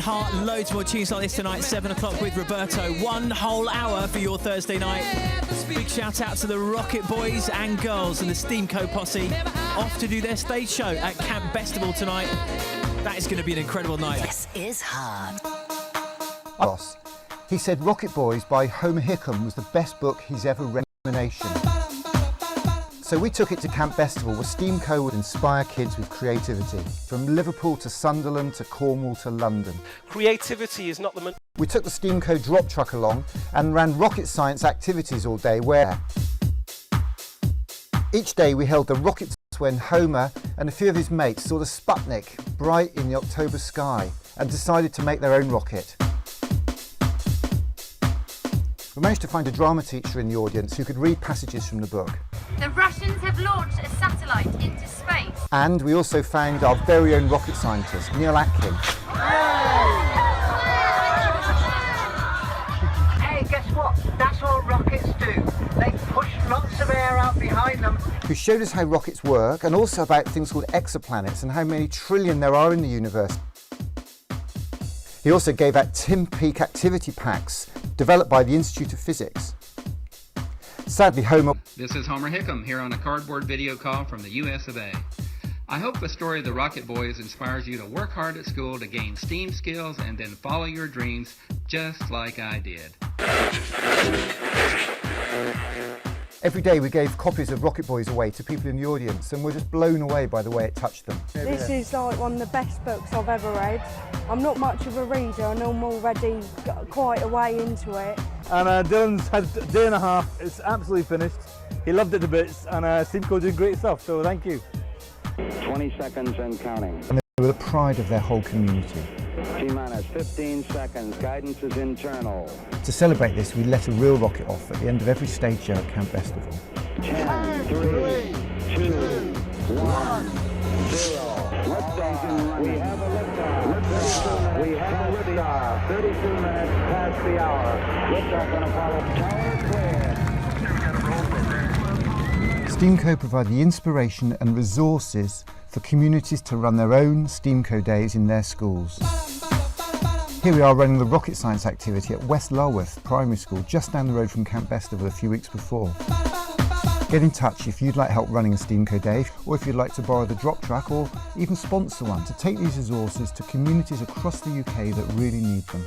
Heart. Loads more tunes like this tonight, 7 o'clock with Roberto. 1 whole hour for your Thursday night. Big shout out to the Rocket Boys and Girls and the Steamco Posse. Off to do their stage show at Camp Festival tonight. That is going to be an incredible night. This is hard. Boss. He said Rocket Boys by Homer Hickam was the best book he's ever read in the nation. So we took it to Camp Festival, where Steamco would inspire kids with creativity, from Liverpool to Sunderland to Cornwall to London. Creativity is not the... We took the Steamco drop truck along and ran rocket science activities all day, where each day we held the rockets when Homer and a few of his mates saw the Sputnik bright in the October sky and decided to make their own rocket. We managed to find a drama teacher in the audience who could read passages from the book. The Russians have launched a satellite into space. And we also found our very own rocket scientist, Neil Atkin. Hey, guess what? That's what rockets do. They push lots of air out behind them. Who showed us how rockets work, and also about things called exoplanets and how many trillion there are in the universe. He also gave out Tim Peake activity packs developed by the Institute of Physics. Sadly, Homer... This is Homer Hickam here on a cardboard video call from the US of A. I hope the story of the Rocket Boys inspires you to work hard at school to gain STEAM skills and then follow your dreams just like I did. Every day we gave copies of Rocket Boys away to people in the audience, and we're just blown away by the way it touched them. This is like one of the best books I've ever read. I'm not much of a reader and I'm already quite a way into it. And Dylan's had a day and a half, it's absolutely finished. He loved it to bits, and Steamco did great stuff, so thank you. 20 seconds and counting. And they were the pride of their whole community. T-minus 15 seconds, guidance is internal. To celebrate this, we let a real rocket off at the end of every stage show at Camp Festival. 10, 3, 2, 1, 0. Liftoff. We have a liftoff. Liftoff. We have a liftoff. 32 minutes past the hour. Liftoff on Apollo. Tower clear. Steamco provide the inspiration and resources for communities to run their own Steamco days in their schools. Here we are running the rocket science activity at West Lulworth Primary School, just down the road from Camp Festival a few weeks before. Get in touch if you'd like help running a Steamco day, or if you'd like to borrow the drop truck or even sponsor one to take these resources to communities across the UK that really need them.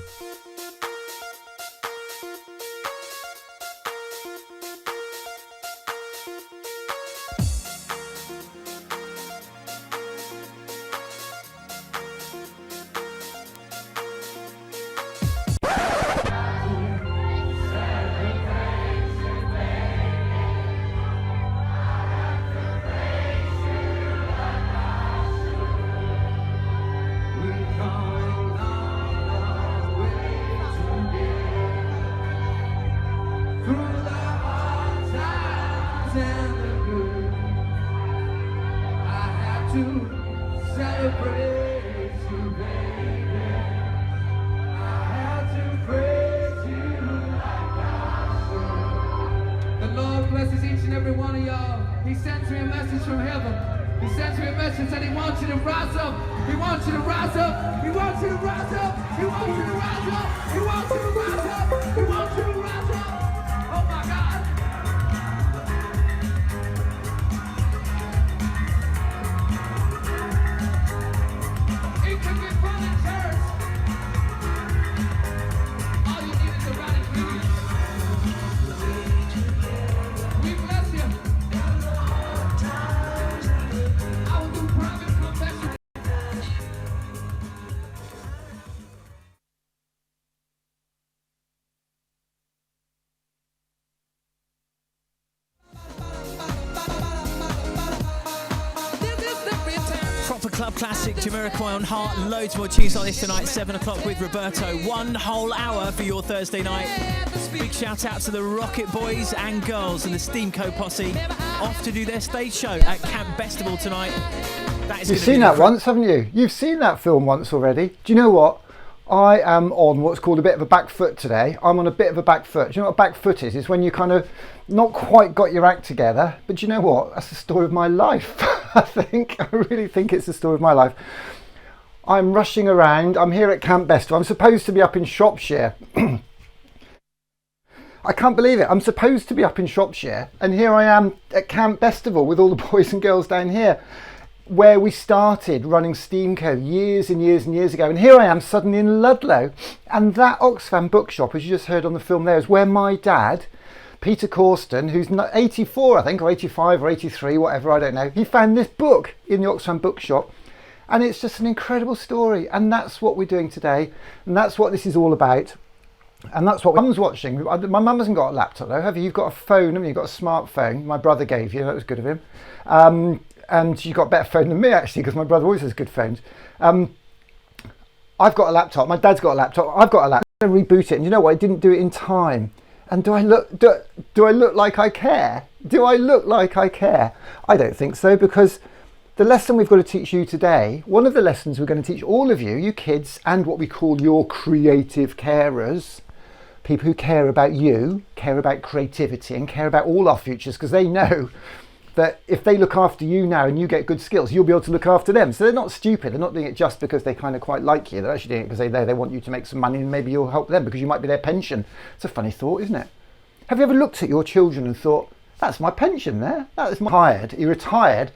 Club classic, Jamiroquai on Heart. Loads more tunes like this tonight, 7 o'clock with Roberto. 1 whole hour for your Thursday night. Big shout out to the Rocket Boys and Girls and the Steamco Posse. Off to do their stage show at Camp Festival tonight. That is You've seen that once, haven't you? You've seen that film once already. Do you know what? I am on what's called a bit of a back foot today. I'm on a bit of a back foot. Do you know what a back foot is? It's when you kind of not quite got your act together. But do you know what? That's the story of my life. I really think it's the story of my life. I'm rushing around. I'm here at Camp Bestival. I'm supposed to be up in Shropshire. I can't believe it. I'm supposed to be up in Shropshire, and here I am at Camp Bestival with all the boys and girls down here, where we started running Steamco years and years and years ago. And here I am suddenly in Ludlow, and that Oxfam bookshop, as you just heard on the film there, is where my dad, Peter Corsten, who's 84, I think, or 85 or 83, whatever, I don't know, he found this book in the Oxfam bookshop. And it's just an incredible story. And that's what we're doing today. And that's what this is all about. And that's what Mum's watching. My mum hasn't got a laptop though, have you? You've got a phone, haven't you? You've got a smartphone. My brother gave you, that was good of him. And you've got a better phone than me actually, because my brother always has good phones. I've got a laptop, my dad's got a laptop, I've got a laptop. I'm going to reboot it, and you know what? I didn't do it in time. And do I look like I care? Do I look like I care? I don't think so, because the lesson we've got to teach you today, one of the lessons we're going to teach all of you, you kids, and what we call your creative carers, people who care about you, care about creativity, and care about all our futures, because they know that if they look after you now and you get good skills, you'll be able to look after them. So they're not stupid. They're not doing it just because they kind of quite like you. They're actually doing it because they want you to make some money, and maybe you'll help them because you might be their pension. It's a funny thought, isn't it? Have you ever looked at your children and thought, that's my pension there? That's my tired. He retired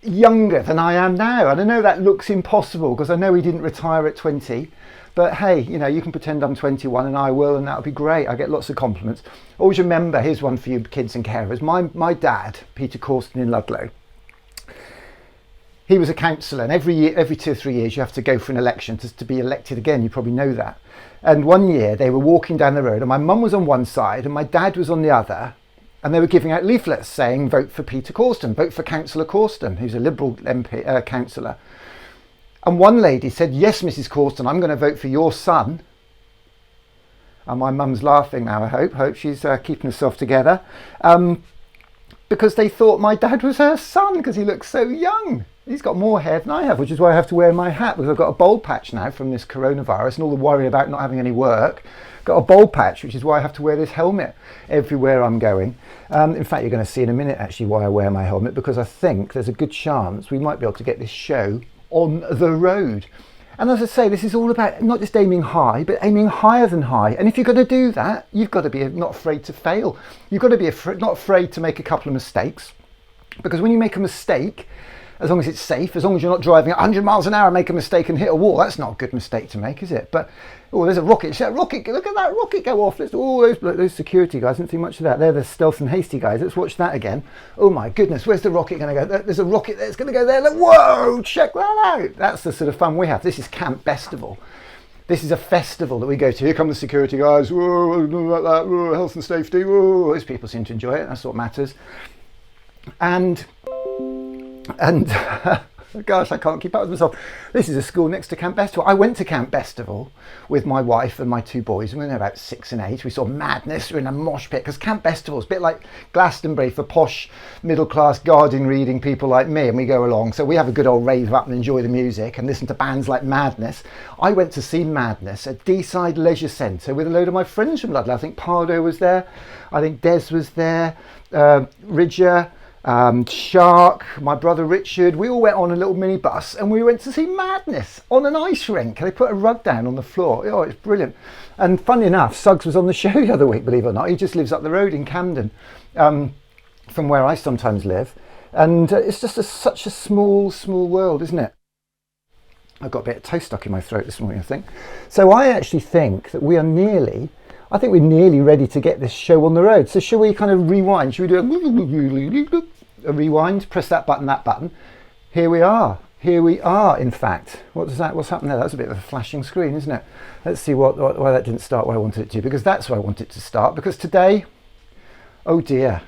younger than I am now. And I know that looks impossible because I know he didn't retire at 20. But hey, you know, you can pretend I'm 21 and I will, and that'll be great. I get lots of compliments. Always remember, here's one for you kids and carers. My dad, Peter Corsten in Ludlow, he was a councillor, and every year, every 2 or 3 years, you have to go for an election to be elected again. You probably know that. And one year they were walking down the road, and my mum was on one side and my dad was on the other, and they were giving out leaflets saying, vote for Peter Corsten, vote for Councillor Corsten, who's a Liberal MP, councillor. And one lady said, yes, Mrs. Corsten, I'm going to vote for your son. And my mum's laughing now, I hope she's keeping herself together. Because they thought my dad was her son, because he looks so young. He's got more hair than I have, which is why I have to wear my hat, because I've got a bald patch now from this coronavirus and all the worry about not having any work. Got a bald patch, which is why I have to wear this helmet everywhere I'm going. In fact, you're going to see in a minute actually why I wear my helmet, because I think there's a good chance we might be able to get this show on the road. And as I say, this is all about not just aiming high, but aiming higher than high. And if you're going to do that, you've got to be not afraid to fail. You've got to be not afraid to make a couple of mistakes, because when you make a mistake, as long as it's safe, as long as you're not driving at 100 miles an hour and make a mistake and hit a wall, that's not a good mistake to make, is it? But, oh, there's a rocket. Look at that rocket go off. Oh, those security guys, didn't think much of that. They're the stealth and hasty guys. Let's watch that again. Oh my goodness, where's the rocket going to go? There's a rocket that's going to go there. Look, whoa, check that out. That's the sort of fun we have. This is Camp Bestival. This is a festival that we go to. Here come the security guys. Whoa, like that. Whoa, health and safety. Whoa, those people seem to enjoy it. That's what matters. And gosh, I can't keep up with myself. This is a school next to Camp Bestival. I went to Camp Bestival with my wife and my 2 boys. We were about 6 and 8. We saw Madness. We were in a mosh pit, because Camp Bestival is a bit like Glastonbury for posh, middle-class, garden reading people like me, and we go along. So we have a good old rave up and enjoy the music and listen to bands like Madness. I went to see Madness at Deeside Leisure Centre with a load of my friends from Ludlow. I think Pardo was there. I think Des was there. Ridger. Shark, my brother Richard, we all went on a little mini bus and we went to see Madness on an ice rink. They put a rug down on the floor. Oh, it's brilliant. And funny enough, Suggs was on the show the other week, believe it or not. He just lives up the road in Camden, from where I sometimes live. And it's just such a small world, isn't it? I've got a bit of toast stuck in my throat this morning, I think. So I actually think that we're nearly ready to get this show on the road. So shall we kind of rewind? Shall we do a rewind? Press that button. Here we are, in fact. What's happened there? That's a bit of a flashing screen, isn't it? Let's see why that didn't start where I wanted it to, because that's where I want it to start. Because today, oh dear,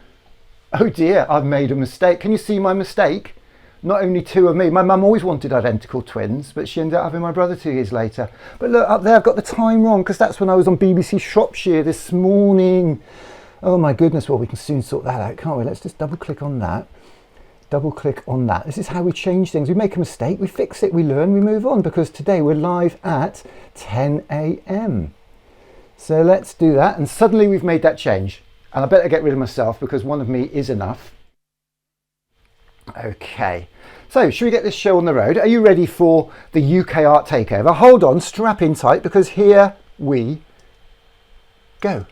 I've made a mistake. Can you see my mistake? Not only 2 of me. My mum always wanted identical twins, but she ended up having my brother 2 years later. But look, up there I've got the time wrong, because that's when I was on BBC Shropshire this morning. Oh my goodness, well, we can soon sort that out, can't we? Let's just double click on that. This is how we change things. We make a mistake, we fix it, we learn, we move on, because today we're live at 10 a.m. So let's do that, and suddenly we've made that change. And I better get rid of myself, because one of me is enough. Okay, So, should we get this show on the road? Are you ready for the UK Art Takeover? Hold on, strap in tight, because here we go.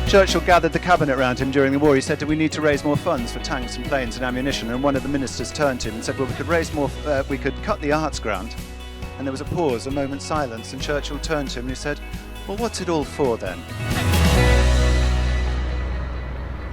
Churchill gathered the cabinet around him during the war. He said, "Do we need to raise more funds for tanks and planes and ammunition?" And one of the ministers turned to him and said, "Well, we could raise more. We could cut the arts grant." And there was a pause, a moment's silence, and Churchill turned to him and he said, "Well, what's it all for then?"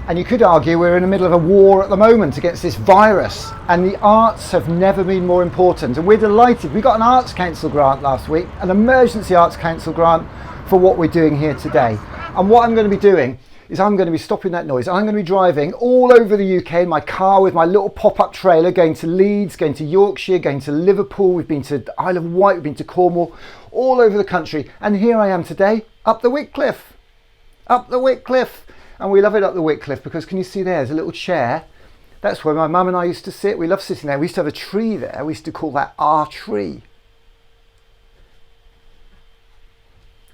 And you could argue we're in the middle of a war at the moment against this virus, and the arts have never been more important. And we're delighted. We got an Arts Council grant last week, an emergency Arts Council grant for what we're doing here today. And what I'm going to be doing is I'm going to be stopping that noise. I'm going to be driving all over the UK in my car with my little pop-up trailer, going to Leeds, going to Yorkshire, going to Liverpool. We've been to Isle of Wight, we've been to Cornwall, all over the country. And here I am today, up the Wycliffe. Up the Wycliffe. And we love it up the Wycliffe because can you see there's a little chair? That's where my mum and I used to sit. We love sitting there. We used to have a tree there. We used to call that our tree.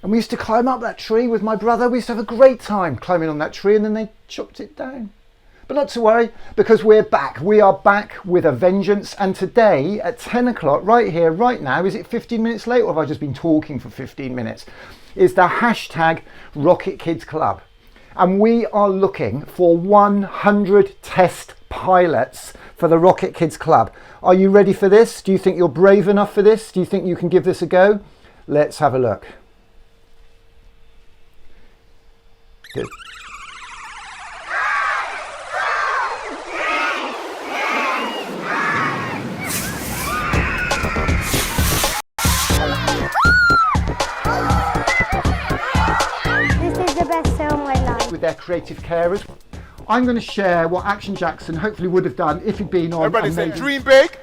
And we used to climb up that tree with my brother. We used to have a great time climbing on that tree, and then they chopped it down. But not to worry, because we're back. We are back with a vengeance. And today at 10 o'clock, right here, right now, is it 15 minutes late or have I just been talking for 15 minutes? Is the hashtag Rocket Kids Club. And we are looking for 100 test pilots for the Rocket Kids Club. Are you ready for this? Do you think you're brave enough for this? Do you think you can give this a go? Let's have a look. Good. This is the best day of my life. With their creative carers. I'm going to share what Action Jackson hopefully would have done if he'd been on. Everybody say dream big.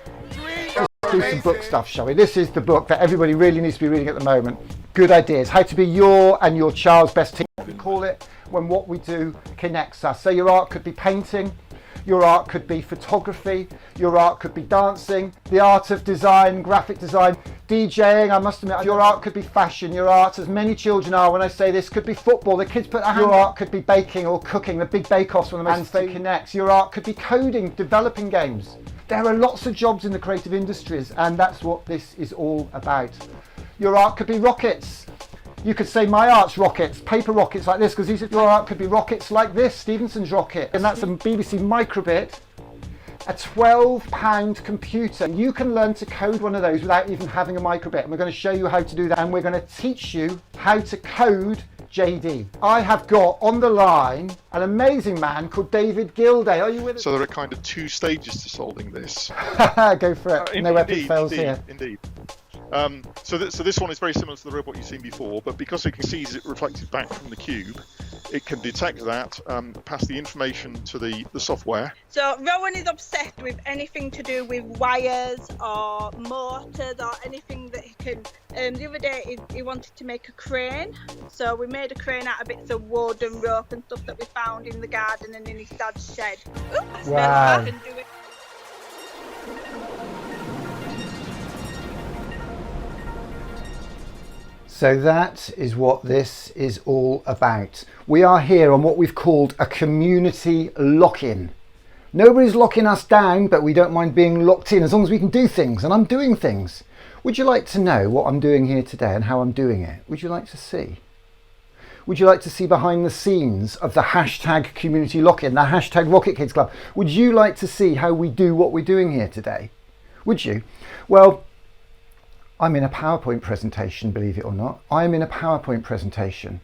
Let's do some book stuff, shall we? This is the book that everybody really needs to be reading at the moment. Good Ideas, how to be your and your child's best teacher. We call it when what we do connects us. So your art could be painting, your art could be photography, your art could be dancing, the art of design, graphic design, DJing. I must admit, your art could be fashion, your art, as many children are when I say this, could be football. The kids put their hand. Your art could be baking or cooking, the big bake-offs, one of the most famous connects. Your art could be coding, developing games. There are lots of jobs in the creative industries, and that's what this is all about. Your art could be rockets. You could say my art's rockets, paper rockets like this, because your art could be rockets like this, Stephenson's rocket. And that's a BBC Microbit, a £12 computer. You can learn to code one of those without even having a microbit. And we're going to show you how to do that. And we're going to teach you how to code JD. I have got on the line an amazing man called David Gilday. Are you with us? So there are kind of two stages to solving this. Go for it. No epic fails here. Indeed. So this one is very similar to the robot you've seen before, but because it can see it reflected back from the cube, it can detect that, pass the information to the software. So Rowan is obsessed with anything to do with wires or motors or anything that he can. The other day he wanted to make a crane, so we made a crane out of bits of wood and rope and stuff that we found in the garden and in his dad's shed. Oops, wow. I can do it. So that is what this is all about. We are here on what we've called a community lock-in. Nobody's locking us down, but we don't mind being locked in as long as we can do things, and I'm doing things. Would you like to know what I'm doing here today and how I'm doing it? Would you like to see? Would you like to see behind the scenes of the hashtag community lock-in, the hashtag Rocket Kids Club? Would you like to see how we do what we're doing here today? Would you? Well, I'm in a PowerPoint presentation, believe it or not. I'm in a PowerPoint presentation.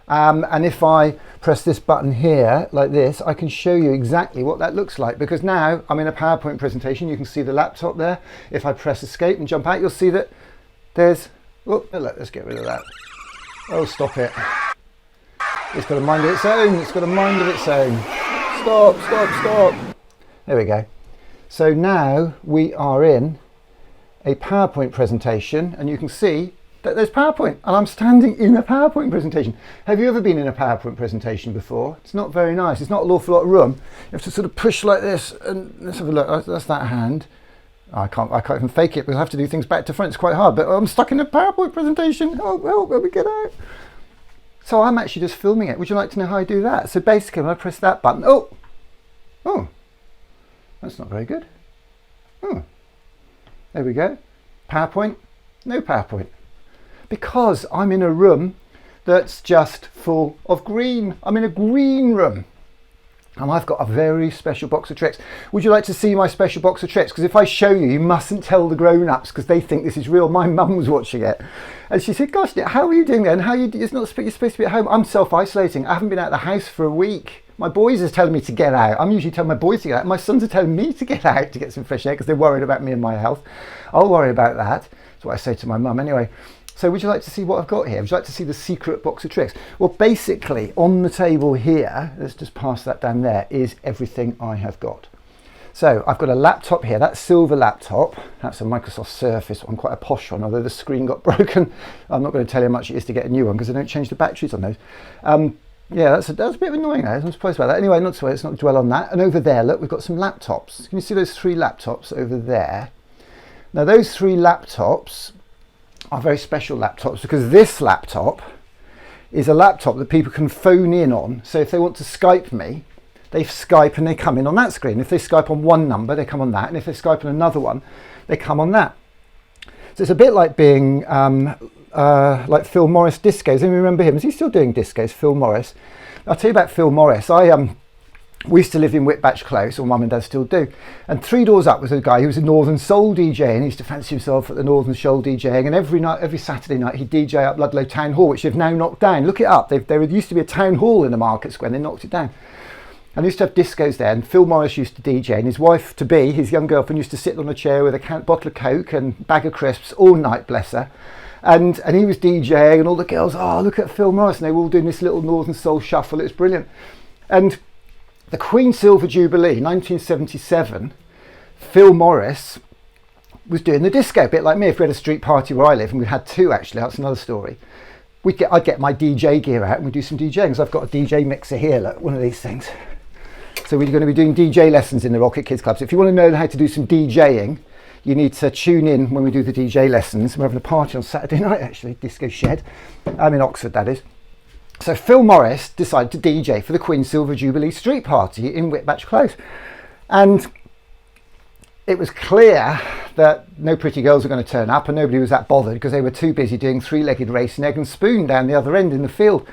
And if I press this button here like this, I can show you exactly what that looks like, because now I'm in a PowerPoint presentation. You can see the laptop there. If I press escape and jump out, you'll see that there's, oh, let's get rid of that. Oh, stop it. It's got a mind of its own. It's got a mind of its own. Stop, stop, stop. There we go. So now we are in a PowerPoint presentation, and you can see that there's PowerPoint, and I'm standing in a PowerPoint presentation. Have you ever been in a PowerPoint presentation before? It's not very nice. It's not an awful lot of room. You have to sort of push like this, and let's have a look. That's that hand. I can't even fake it because I have to do things back to front. It's quite hard, but I'm stuck in a PowerPoint presentation. Oh, well, let me get out. So I'm actually just filming it. Would you like to know how I do that? So basically, when I press that button, oh, that's not very good. Oh, there we go. PowerPoint, no PowerPoint. Because I'm in a room that's just full of green. I'm in a green room. And I've got a very special box of tricks. Would you like to see my special box of tricks? Because if I show you, you mustn't tell the grown-ups because they think this is real. My mum was watching it. And she said, gosh, how are you doing then? You're supposed to be at home. I'm self-isolating. I haven't been out of the house for a week. My boys are telling me to get out. I'm usually telling my boys to get out. My sons are telling me to get out to get some fresh air because they're worried about me and my health. I'll worry about that. That's what I say to my mum anyway. So would you like to see what I've got here? Would you like to see the secret box of tricks? Well, basically on the table here, let's just pass that down there, is everything I have got. So I've got a laptop here, that silver laptop. That's a Microsoft Surface. I'm quite a posh one, although the screen got broken. I'm not going to tell you how much it is to get a new one because I don't change the batteries on those. Yeah, that's a bit annoying now. I'm surprised about that. Anyway, not to worry, let's not dwell on that. And over there, look, we've got some laptops. Can you see those 3 laptops over there? Now those 3 laptops are very special laptops because this laptop is a laptop that people can phone in on. So if they want to Skype me, they Skype and they come in on that screen. If they Skype on one number, they come on that. And if they Skype on another one, they come on that. So it's a bit like being like Phil Morris discos. Anyone remember him? Is he still doing discos, Phil Morris? I'll tell you about Phil Morris. We used to live in Whitbatch Close, or Mum and Dad still do. And 3 doors up was a guy who was a Northern Soul DJ, and he used to fancy himself at the Northern Soul DJing. And every Saturday night he'd DJ up Ludlow Town Hall, which they've now knocked down. Look it up. There used to be a town hall in the Market Square, and they knocked it down. And they used to have discos there, and Phil Morris used to DJ, and his wife-to-be, his young girlfriend, used to sit on a chair with a bottle of Coke and bag of crisps all night, bless her. And he was DJing, and all the girls, oh, look at Phil Morris, and they were all doing this little Northern Soul shuffle. It was brilliant. And the Queen Silver Jubilee, 1977, Phil Morris was doing the disco, a bit like me. If we had a street party where I live, and we had 2 actually, that's another story, I'd get my DJ gear out and we'd do some DJing. So I've got a DJ mixer here, look, one of these things. So we're going to be doing DJ lessons in the Rocket Kids Club. So if you want to know how to do some DJing, you need to tune in when we do the DJ lessons. We're having a party on Saturday night, actually, Disco Shed. I'm in Oxford, that is. So Phil Morris decided to DJ for the Queen Silver Jubilee street party in Whitbatch Close. And it was clear that no pretty girls were going to turn up, and nobody was that bothered because they were too busy doing 3-legged racing, egg and spoon down the other end in the field.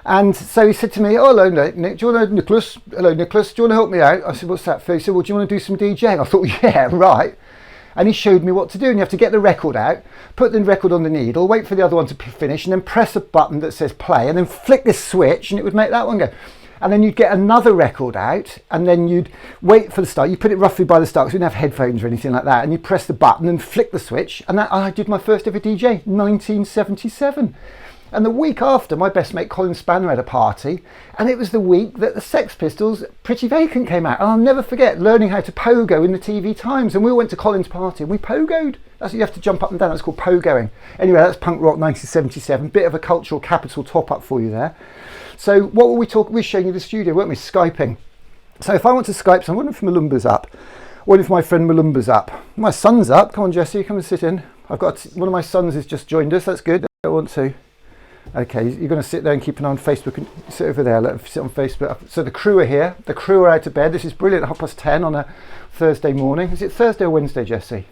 And so he said to me, oh, hello, Nick. Do you want to, Nicholas? Hello, Nicholas. Do you want to help me out? I said, what's that, Phil? He said, well, do you want to do some DJing? I thought, yeah, right. And he showed me what to do. And you have to get the record out, put the record on the needle, wait for the other one to finish, and then press a button that says play, and then flick this switch, and it would make that one go. And then you'd get another record out, and then you'd wait for the start. You put it roughly by the start, because we didn't have headphones or anything like that, and you press the button and flick the switch, and I did my first ever DJ, 1977. And the week after, my best mate Colin Spanner had a party, and it was the week that the Sex Pistols' Pretty Vacant came out. And I'll never forget learning how to pogo in the TV Times. And we all went to Colin's party and we pogoed. That's what you have to jump up and down. That's called pogoing. Anyway, that's Punk Rock 1977. Bit of a cultural capital top up for you there. So what were we talking? We were showing you the studio, weren't we? Skyping. So if I want to Skype someone, I wonder if Malumba's up. What if my friend Malumba's up? My son's up. Come on, Jesse, come and sit in. I've got one of my sons has just joined us. That's good. I want to. Okay, you're going to sit there and keep an eye on Facebook and sit over there. Let them sit on Facebook. So the crew are here. The crew are out of bed. This is brilliant. 10:30 on a Thursday morning. Is it Thursday or Wednesday, Jesse?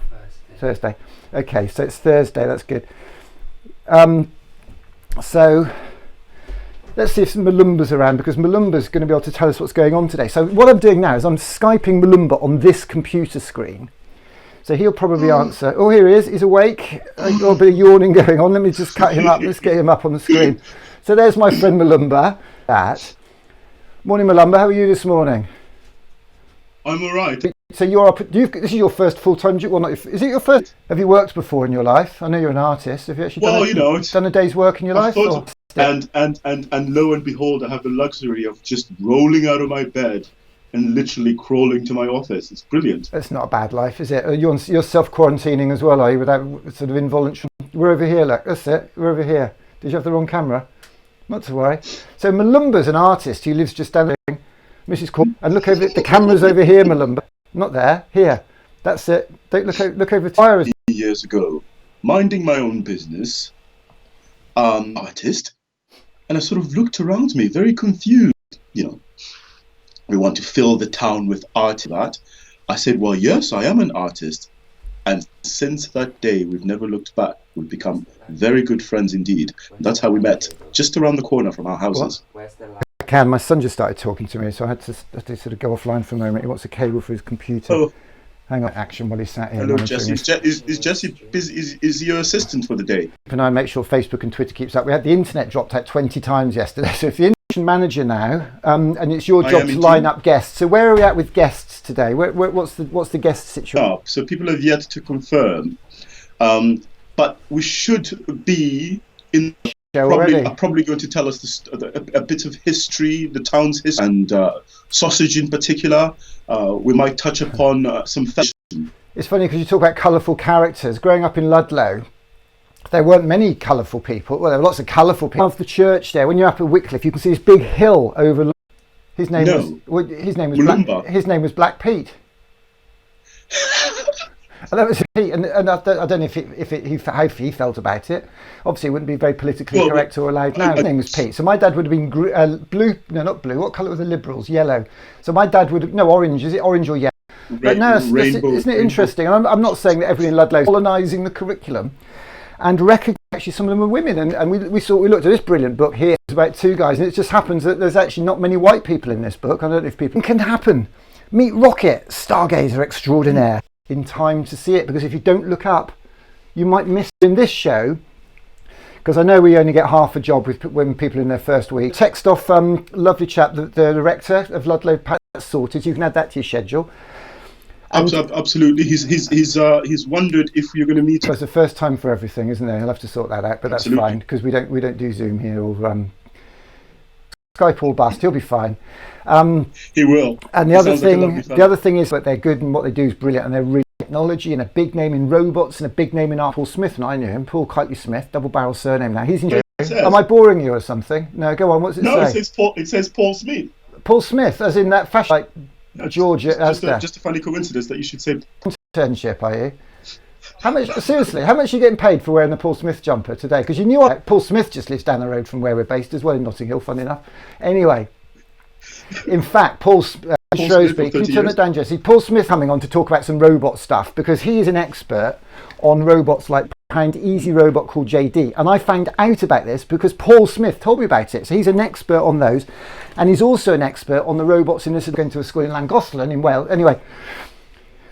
Thursday. Okay, so it's Thursday. That's good. So let's see if Malumba's around, because Malumba's going to be able to tell us what's going on today. So what I'm doing now is I'm Skyping Malumba on this computer screen. So he'll probably answer. Oh, here he is. He's awake. A little bit of yawning going on. Let me just cut him up. Let's get him up on the screen. So there's my friend Malumba. Morning, Malumba. How are you this morning? I'm all right. So you're up. This is your first full-time job. Well, not. Is it your first? Have you worked before in your life? I know you're an artist. Have you actually done a day's work in your life? And lo and behold, I have the luxury of just rolling out of my bed and literally crawling to my office. It's brilliant. That's not a bad life, is it? You're self-quarantining as well, are you? Without sort of involuntary. We're over here. Look, that's it. We're over here. Did you have the wrong camera? Not to worry. So Malumba's an artist who lives just down there. Mrs. Corn, and look over the camera's over here, Malumba. Not there, here. That's it. Don't look over the fire. Years ago, minding my own business, artist, and I sort of looked around me, very confused. You know, we want to fill the town with art. I said, well, yes, I am an artist. And since that day, we've never looked back. We've become very good friends indeed. That's how we met, just around the corner from our houses. My son just started talking to me, so I had to sort of go offline for a moment. He wants a cable for his computer. Oh. Hang on, action while he's sat here. Hello, Jesse. Is Jesse busy? Is your assistant for the day? Keep an eye and make sure Facebook and Twitter keeps up. We had the internet dropped out 20 times yesterday, so if the manager now, and it's your job to line up guests. So where are we at with guests today? What's the guest situation? Oh, so people have yet to confirm, but we should be in. Probably going to tell us a bit of history, the town's history, and sausage in particular. We might touch upon some fashion. It's funny because you talk about colourful characters. Growing up in Ludlow, there weren't many colourful people. Well, there were lots of colourful people. Above the church there, when you're up at Wycliffe, you can see this big hill over. His name was Black Pete. And that was Pete, and I don't know how he felt about it. Obviously, it wouldn't be very politically correct or allowed now. His name was Pete. So my dad would have been blue. No, not blue. What colour were the Liberals? Yellow. So my dad would have orange. Is it orange or yellow? But no, isn't it interesting? And I'm not saying that everyone in Ludlow is colonising the curriculum, and actually some of them are women. And we looked at this brilliant book here. It's about two guys, and it just happens that there's actually not many white people in this book. I don't know if people. It can happen. Meet Rocket, stargazer extraordinaire. In time to see it, because if you don't look up, you might miss in this show. Because I know we only get half a job when people are in their first week. Text off, lovely chap, the director of Ludlow, sorted. You can add that to your schedule. Absolutely, he's wondered if you're going to meet. It's the first time for everything, isn't there? He'll have to sort that out, but that's fine because we don't do Zoom here or Skype or bust. He'll be fine. He will. And the other thing is that they're good and what they do is brilliant, and they're really technology and a big name in robots and a big name in art. Paul Smith, and I knew him. Paul Kitely Smith, double barrel surname now. He's in. Am I boring you or something? No, go on. What's it say? No, it says Paul Smith. Paul Smith, as in that fashion, like Georgia. Just a funny coincidence that you should say. Internship, are you? How much? Seriously, how much are you getting paid for wearing the Paul Smith jumper today? Because you knew Paul Smith just lives down the road from where we're based as well in Notting Hill. Funny enough. Anyway, in fact, Paul Shrewsbury. Can you turn it down, Jesse? Paul Smith coming on to talk about some robot stuff because he is an expert on robots like an easy robot called JD, and I found out about this because Paul Smith told me about it. So he's an expert on those, and he's also an expert on the robots in this. Going to a school in Llangollen in Wales. Anyway.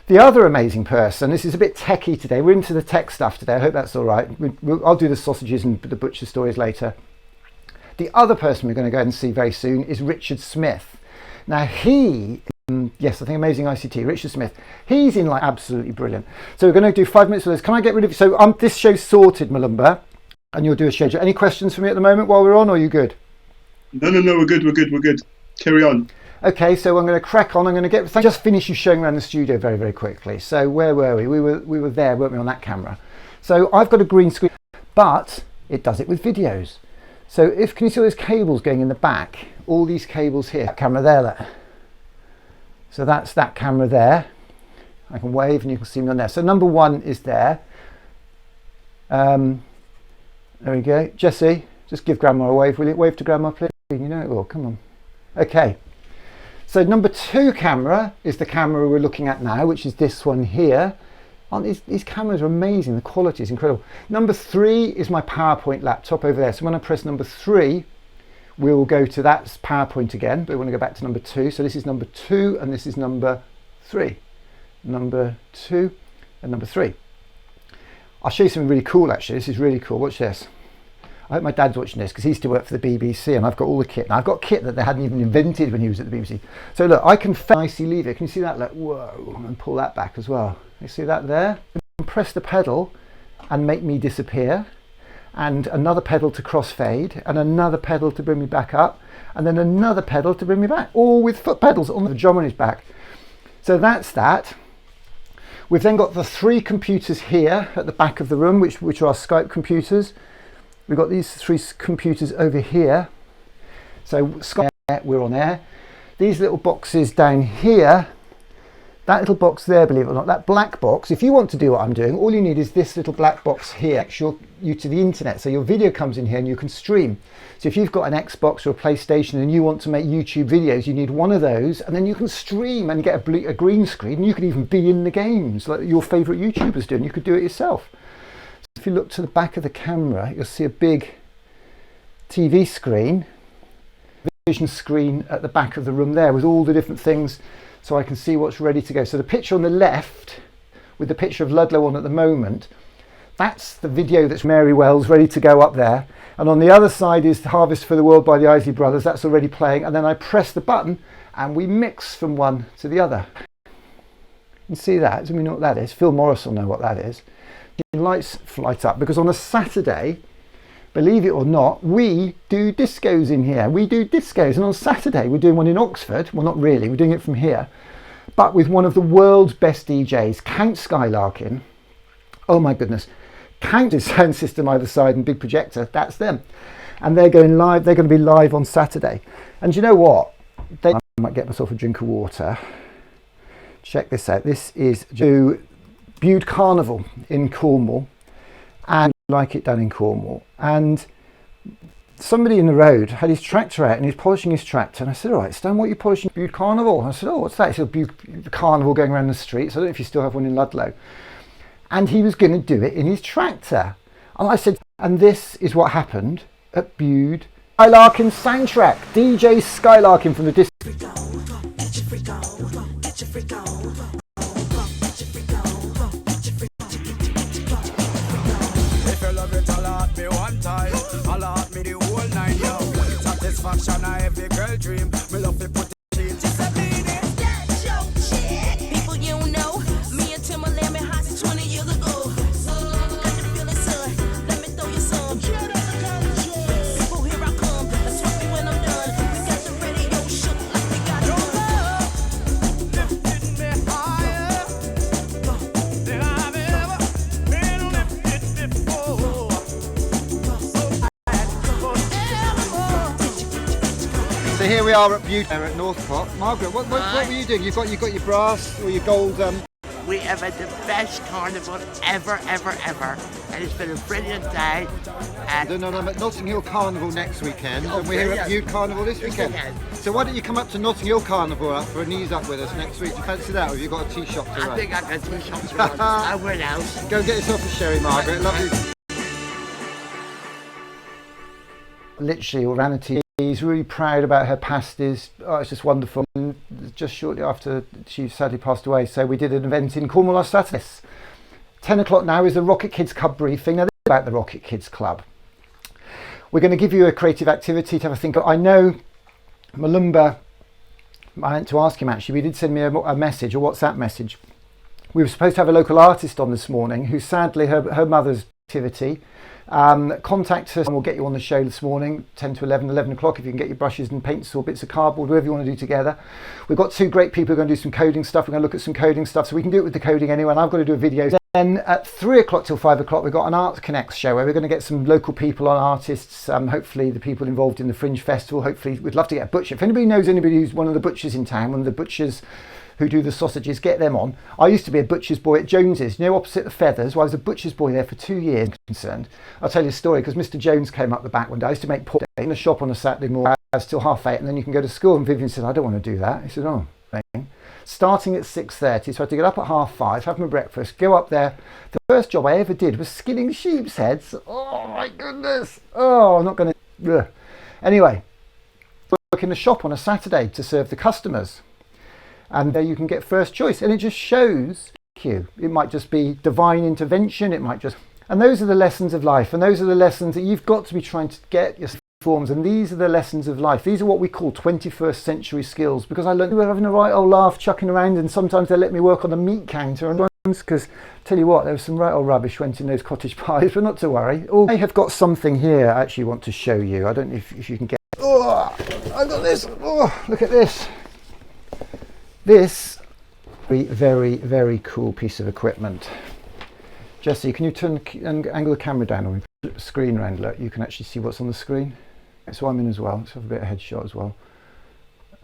The other amazing person, this is a bit techie today, we're into the tech stuff today, I hope that's all right. I'll do the sausages and the butcher stories later. The other person we're going to go and see very soon is Richard Smith. Now yes, I think Amazing ICT, Richard Smith, he's in like absolutely brilliant. So we're going to do 5 minutes of this. Can I get rid of it? So this show's sorted, Malumba, and you'll do a schedule. Any questions for me at the moment while we're on, or are you good? No, we're good. Carry on. Okay, so I'm going to crack on. I'm going to just finish you showing around the studio very, very quickly. So where were we? We were there, weren't we, on that camera? So I've got a green screen, but it does it with videos. So can you see all those cables going in the back? All these cables here. That camera there, look. So that's that camera there. I can wave and you can see me on there. So number 1 is there. There we go. Jesse, just give Grandma a wave, will you? Wave to Grandma, please. You know it will. Come on. Okay. So number 2 camera is the camera we're looking at now, which is this one here. These cameras are amazing. The quality is incredible. Number 3 is my PowerPoint laptop over there. So when I press number 3, we will go to that PowerPoint again, but we want to go back to number 2. So this is number 2 and this is number 3. Number 2 and number 3. I'll show you something really cool actually. This is really cool. Watch this. I hope my dad's watching this because he used to work for the BBC, and I've got all the kit. Now I've got kit that they hadn't even invented when he was at the BBC. So look, I can nicely leave it. Can you see that? Look, whoa, and pull that back as well. You see that there? Press the pedal and make me disappear, and another pedal to crossfade, and another pedal to bring me back up, and then another pedal to bring me back, all with foot pedals on the drum on his back. So that's that. We've then got the 3 computers here at the back of the room, which are our Skype computers. We've got these 3 computers over here. So Skype, we're on air. These little boxes down here, that little box there, believe it or not, that black box, if you want to do what I'm doing, all you need is this little black box here. It connects you to the internet, so your video comes in here and you can stream. So if you've got an Xbox or a PlayStation and you want to make YouTube videos, you need one of those, and then you can stream and get a green screen, and you can even be in the games like your favourite YouTubers do, and you could do it yourself. So if you look to the back of the camera, you'll see a big TV screen, vision screen at the back of the room there with all the different things, so I can see what's ready to go. So the picture on the left with the picture of Ludlow on at the moment, that's the video that's Mary Wells ready to go up there. And on the other side is Harvest for the World by the Isley Brothers. That's already playing. And then I press the button and we mix from one to the other. You can see that. Do we know what that is? Phil Morris will know what that is. The lights light up because on a Saturday, believe it or not, we do discos in here. We do discos, and on Saturday we're doing one in Oxford. Well, not really, we're doing it from here, but with one of the world's best DJs, Count Skylarkin. Oh my goodness. Count his sound system either side and big projector, that's them. And they're going live, they're going to be live on Saturday. And you know what? I might get myself a drink of water. Check this out. This is Bude Carnival in Cornwall. And like it down in Cornwall, and somebody in the road had his tractor out and he's polishing his tractor, and I said, all right, Stan, what are you polishing? Bude Carnival. And I said, oh, what's that? He said, Bude Carnival going around the streets. I don't know if you still have one in Ludlow. And he was going to do it in his tractor, and I said, and this is what happened at Bude. Skylarkin soundtrack, DJ Skylarkin from the disc. Satisfaction of every girl dream. Me love to put it in. Just a minute. That's your shit. People you know, me and Timberland been hot since 20 years ago. Got the feeling, son. Let me throw you some. People, here I come. Let's talk me when I'm done. We got the radio shook like we got your love lifted me higher than I've ever been lifted before. So here we are at Bude at Northport. Margaret, what were you doing? You've got your brass or your gold. We have had the best carnival ever, and it's been a brilliant day. And I'm at Notting Hill Carnival next weekend, and we're here at Bude Carnival this weekend. So why don't you come up to Notting Hill Carnival for an ease up with us next week? Do you fancy that, or have you got a tea shop to run? I think I got a tea shop to run. I will out. Go and get yourself a sherry, Margaret. Lovely. Literally, Uranity. He's really proud about her pasties. Oh, it's just wonderful. And just shortly after she sadly passed away, so we did an event in Cornwall last Saturday. 10 o'clock now is the Rocket Kids Club briefing. Now, this is about the Rocket Kids Club. We're going to give you a creative activity to have a think. I know Malumba, I meant to ask him actually, he did send me a message, a WhatsApp message. We were supposed to have a local artist on this morning who sadly her mother's activity. Contact us and we'll get you on the show this morning 10 to 11 o'clock if you can get your brushes and paints or bits of cardboard, whatever you want to do together. We've got 2 great people who are going to do some coding stuff. We're going to look at some coding stuff, so we can do it with the coding anyway, and I've got to do a video. Then at 3 o'clock till 5 o'clock we've got an Arts Connects show where we're going to get some local people on, artists, hopefully the people involved in the Fringe Festival. Hopefully we'd love to get a butcher. If anybody knows anybody who's one of the butchers in town, one of the butchers who do the sausages, get them on. I used to be a butcher's boy at Jones's, you know, opposite the Feathers. Well, I was a butcher's boy there for 2 years. Concerned, I'll tell you a story, because Mr. Jones came up the back one day. I used to make pork in a shop on a Saturday morning. I was till 8:30, and then you can go to school. And Vivian said, I don't want to do that. He said, oh, starting at 6:30, so I had to get up at 5:30, have my breakfast, go up there. The first job I ever did was skinning sheep's heads. Oh my goodness. Oh, I'm not going to. Anyway, work in the shop on a Saturday to serve the customers. And there you can get first choice, and it just shows you. It might just be divine intervention, it might just And those are the lessons of life, and those are the lessons that you've got to be trying to get your forms, and these are the lessons of life. These are what we call 21st century skills, because I learned we were having a right old laugh chucking around, and sometimes they let me work on the meat counter, and because tell you what, there was some right old rubbish went in those cottage pies, but not to worry. Oh, I have got something here I actually want to show you. I don't know if you can get. Oh, I've got this. Oh, look at this. This very, very cool piece of equipment. Jesse, can you turn and angle the camera down on the screen around? Look, you can actually see what's on the screen. So I'm in as well. Let's have a bit of headshot as well.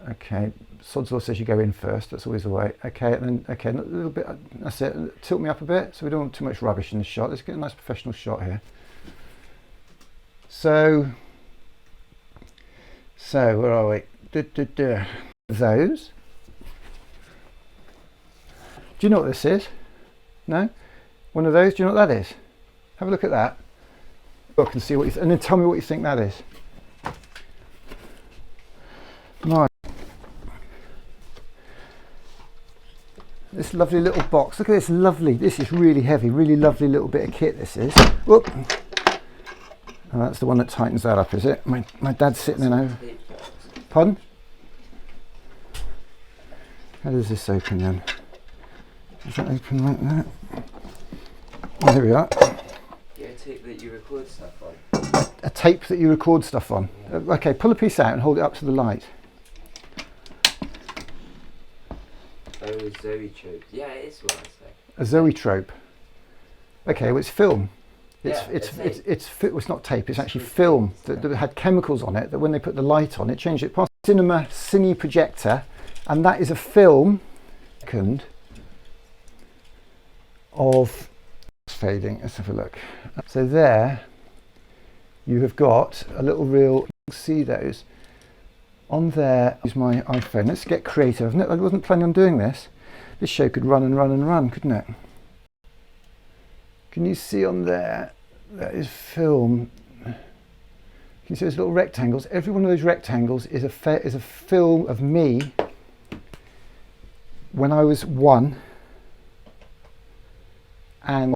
Okay, Sod's Law says you go in first. That's always the way. Okay, and then a little bit. That's it. Tilt me up a bit, so we don't want too much rubbish in the shot. Let's get a nice professional shot here. So where are we? Those. Do you know what this is? No? One of those? Do you know what that is? Have a look at that. Look and see what you and then tell me what you think that is. Right. This lovely little box. Look at this lovely. This is really heavy. Really lovely little bit of kit. This is. Whoop. Oh, that's the one that tightens that up, is it? My dad's sitting there now. Pardon? How does this open then? Does that open like that? Oh, here we are. Get a tape that you record stuff on. A tape that you record stuff on. Yeah. Okay, pull a piece out and hold it up to the light. Oh, zoetrope. Yeah, it is what I say. A zoetrope. Okay, well it's film. It's not tape. It's actually film that had chemicals on it. That when they put the light on, it changed it. Past cinema cine projector, and that is a film. Second. Of fading. Let's have a look. So there you have got a little reel. See those on there. Use my iPhone. Let's get creative. I wasn't planning on doing this. This show could run and run and run, couldn't it? Can you see on there? That is film. Can you see those little rectangles? Every one of those rectangles is a film of me when I was 1. And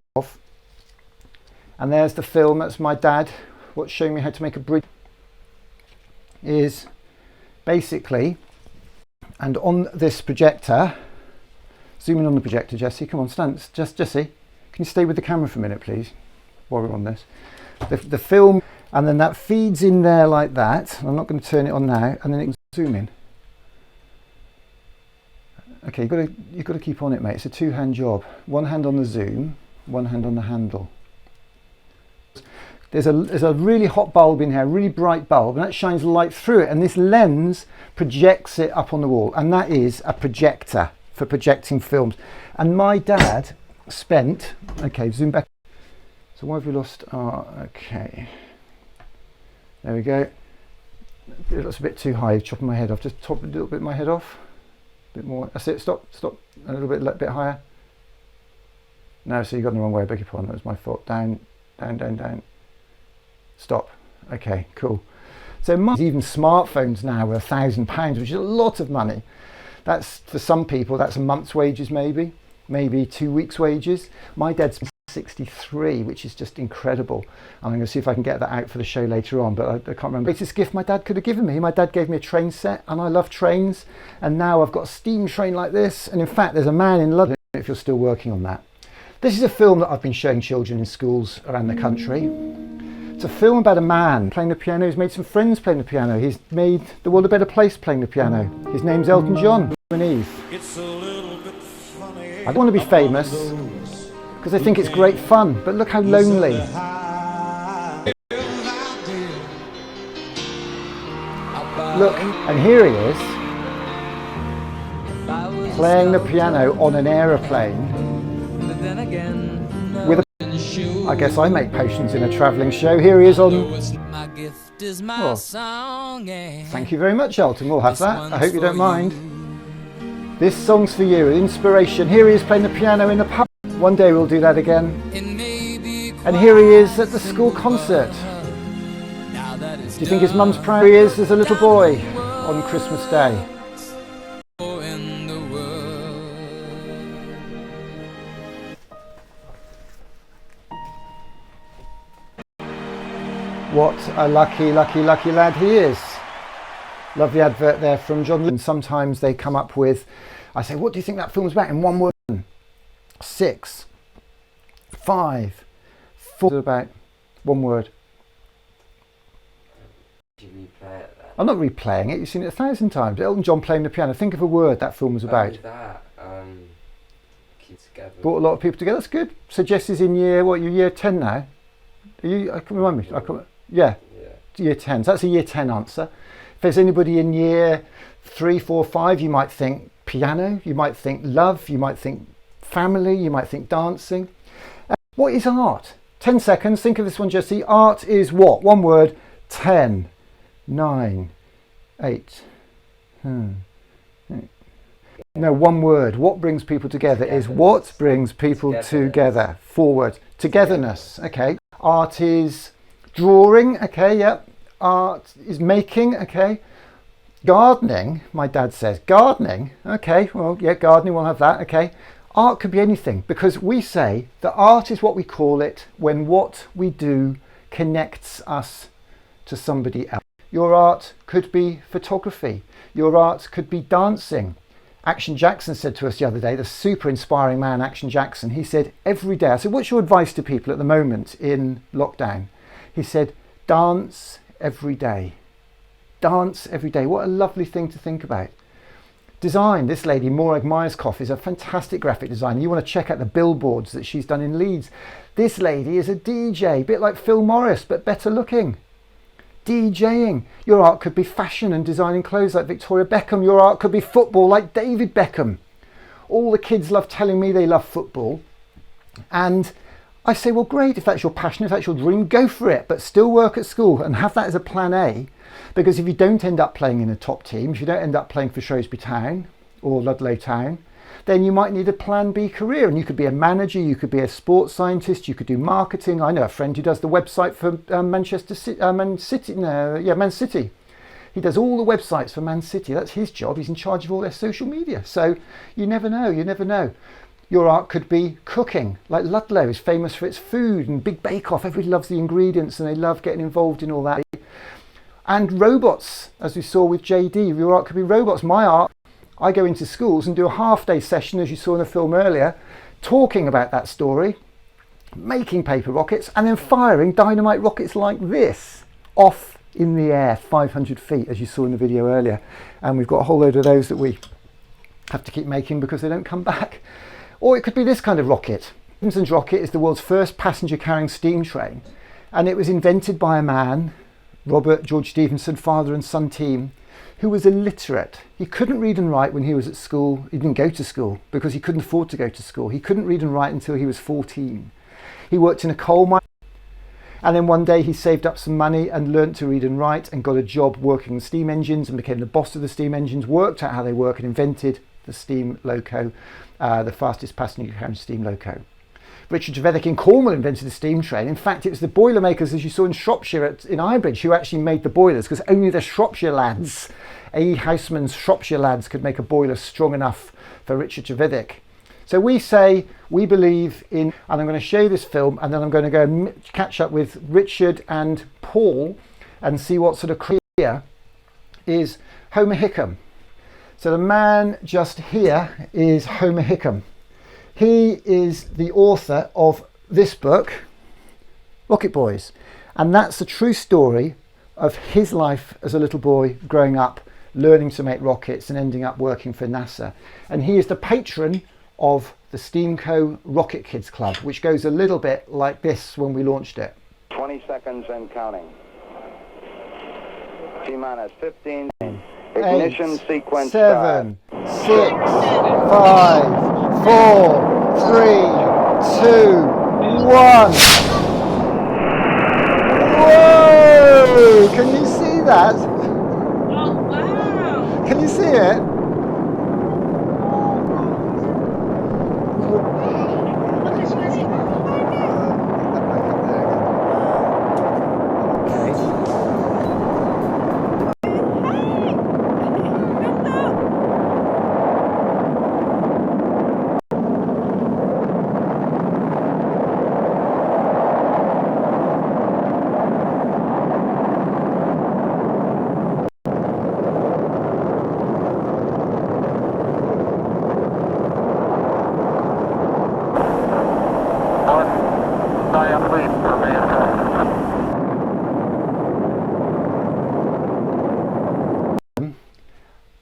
there's the film. That's my dad. What's showing me how to make a bridge is basically, and on this projector, zoom in on the projector, Jesse. Come on, stand. Jesse, can you stay with the camera for a minute, please, while we're on this? The film, and then that feeds in there like that. I'm not going to turn it on now, and then it can zoom in. Okay, you've got to keep on it, mate. It's a two-hand job. One hand on the zoom, one hand on the handle. There's a really hot bulb in here, a really bright bulb, and that shines light through it, and this lens projects it up on the wall, and that is a projector for projecting films. And my dad spent, okay, zoom back. So why have we lost? Oh, okay. There we go. It looks a bit too high, chopping my head off. Just top a little bit of my head off. Bit more. That's it. Stop. A little bit higher. No, so you got in the wrong way. I beg your pardon. That was my fault. Down. Stop. Okay, cool. So even smartphones now are £1,000, which is a lot of money. That's for some people. That's a month's wages, maybe 2 weeks' wages. My dad's 63, which is just incredible. I'm going to see if I can get that out for the show later on, but I can't remember. Greatest gift my dad could have given me. My dad gave me a train set, and I love trains, and now I've got a steam train like this, and in fact there's a man in London, if you're still working on that. This is a film that I've been showing children in schools around the country. It's a film about a man playing the piano. He's made some friends playing the piano. He's made the world a better place playing the piano. His name's Elton John. And Eve. I don't want to be famous because I think it's great fun, but look how lonely. Look, and here he is playing the piano on an aeroplane with a... I guess I make potions in a travelling show. Here he is on... Oh, thank you very much, Elton. We'll have that. I hope you don't mind. This song's for you, inspiration. Here he is playing the piano in the pub. One day we'll do that again. And here he is at the school concert. Do you think his mum's proud? Here he is as a little boy on Christmas Day. What a lucky, lucky, lucky lad he is. Lovely advert there from John. And sometimes they come up with, I say, what do you think that film's about in one word? 6, 5, 4, about one word. Did you replay it then? I'm not replaying it, you've seen it 1,000 times. Elton John playing the piano. Think of a word that film was about. That, keep together. Brought a lot of people together, that's good. So Jess is in you're year 10 now? Are you, I can remind me, yeah, year 10. So that's a year 10 answer. If there's anybody in year 3, 4, 5, you might think piano, you might think love, you might think family, you might think dancing. What is art? 10 seconds, think of this one, Jesse. Art is what? One word. 10, 9, 8. No, one word. What brings people together is what brings people together. Forward. Togetherness. Okay. Art is drawing. Okay, yep. Art is making. Okay. Gardening, my dad says. Gardening. Okay, well, yeah, gardening, we'll have that. Okay. Art could be anything, because we say that art is what we call it when what we do connects us to somebody else. Your art could be photography. Your art could be dancing. Action Jackson said to us the other day, the super inspiring man, Action Jackson, he said, every day, I said, what's your advice to people at the moment in lockdown? He said, dance every day. Dance every day. What a lovely thing to think about. Design. This lady, Morag Myerscough, is a fantastic graphic designer. You want to check out the billboards that she's done in Leeds. This lady is a DJ, a bit like Phil Morris, but better looking. DJing. Your art could be fashion and designing clothes like Victoria Beckham. Your art could be football like David Beckham. All the kids love telling me they love football. And I say, well, great, if that's your passion, if that's your dream, go for it, but still work at school and have that as a plan A. Because if you don't end up playing in a top team, if you don't end up playing for Shrewsbury Town or Ludlow Town, then you might need a plan B career, and you could be a manager, you could be a sports scientist, you could do marketing. I know a friend who does the website for Man City. He does all the websites for Man City. That's his job. He's in charge of all their social media. So you never know, you never know. Your art could be cooking, like Ludlow is famous for its food, and Big Bake Off, everybody loves the ingredients and they love getting involved in all that. And robots, as we saw with JD, your art could be robots. My art, I go into schools and do a half-day session, as you saw in the film earlier, talking about that story, making paper rockets, and then firing dynamite rockets like this off in the air, 500 feet, as you saw in the video earlier. And we've got a whole load of those that we have to keep making because they don't come back. Or it could be this kind of rocket. Stevenson's rocket is the world's first passenger-carrying steam train, and it was invented by a man, Robert George Stephenson, father and son team, who was illiterate. He couldn't read and write when he was at school. He didn't go to school because he couldn't afford to go to school. He couldn't read and write until he was 14. He worked in a coal mine, and then one day he saved up some money and learnt to read and write and got a job working on steam engines and became the boss of the steam engines, worked out how they work and invented the steam loco, the fastest passenger carrying steam loco. Richard Trevithick in Cornwall invented the steam train. In fact, it was the boilermakers, as you saw in Shropshire in Eyebridge, who actually made the boilers, because only the Shropshire lads, A.E. Houseman's Shropshire lads, could make a boiler strong enough for Richard Trevithick. So we say, we believe in, and I'm going to show you this film, and then I'm going to go and catch up with Richard and Paul and see what sort of career is Homer Hickam. So the man just here is Homer Hickam. He is the author of this book, Rocket Boys, and that's a true story of his life as a little boy growing up, learning to make rockets and ending up working for NASA. And he is the patron of the Steamco Rocket Kids Club, which goes a little bit like this when we launched it. 20 seconds and counting. T-minus 15. Ignition sequence 7, 6, 5, 4, 3, 2, 1. Whoa! Can you see that? Oh, wow. Can you see it?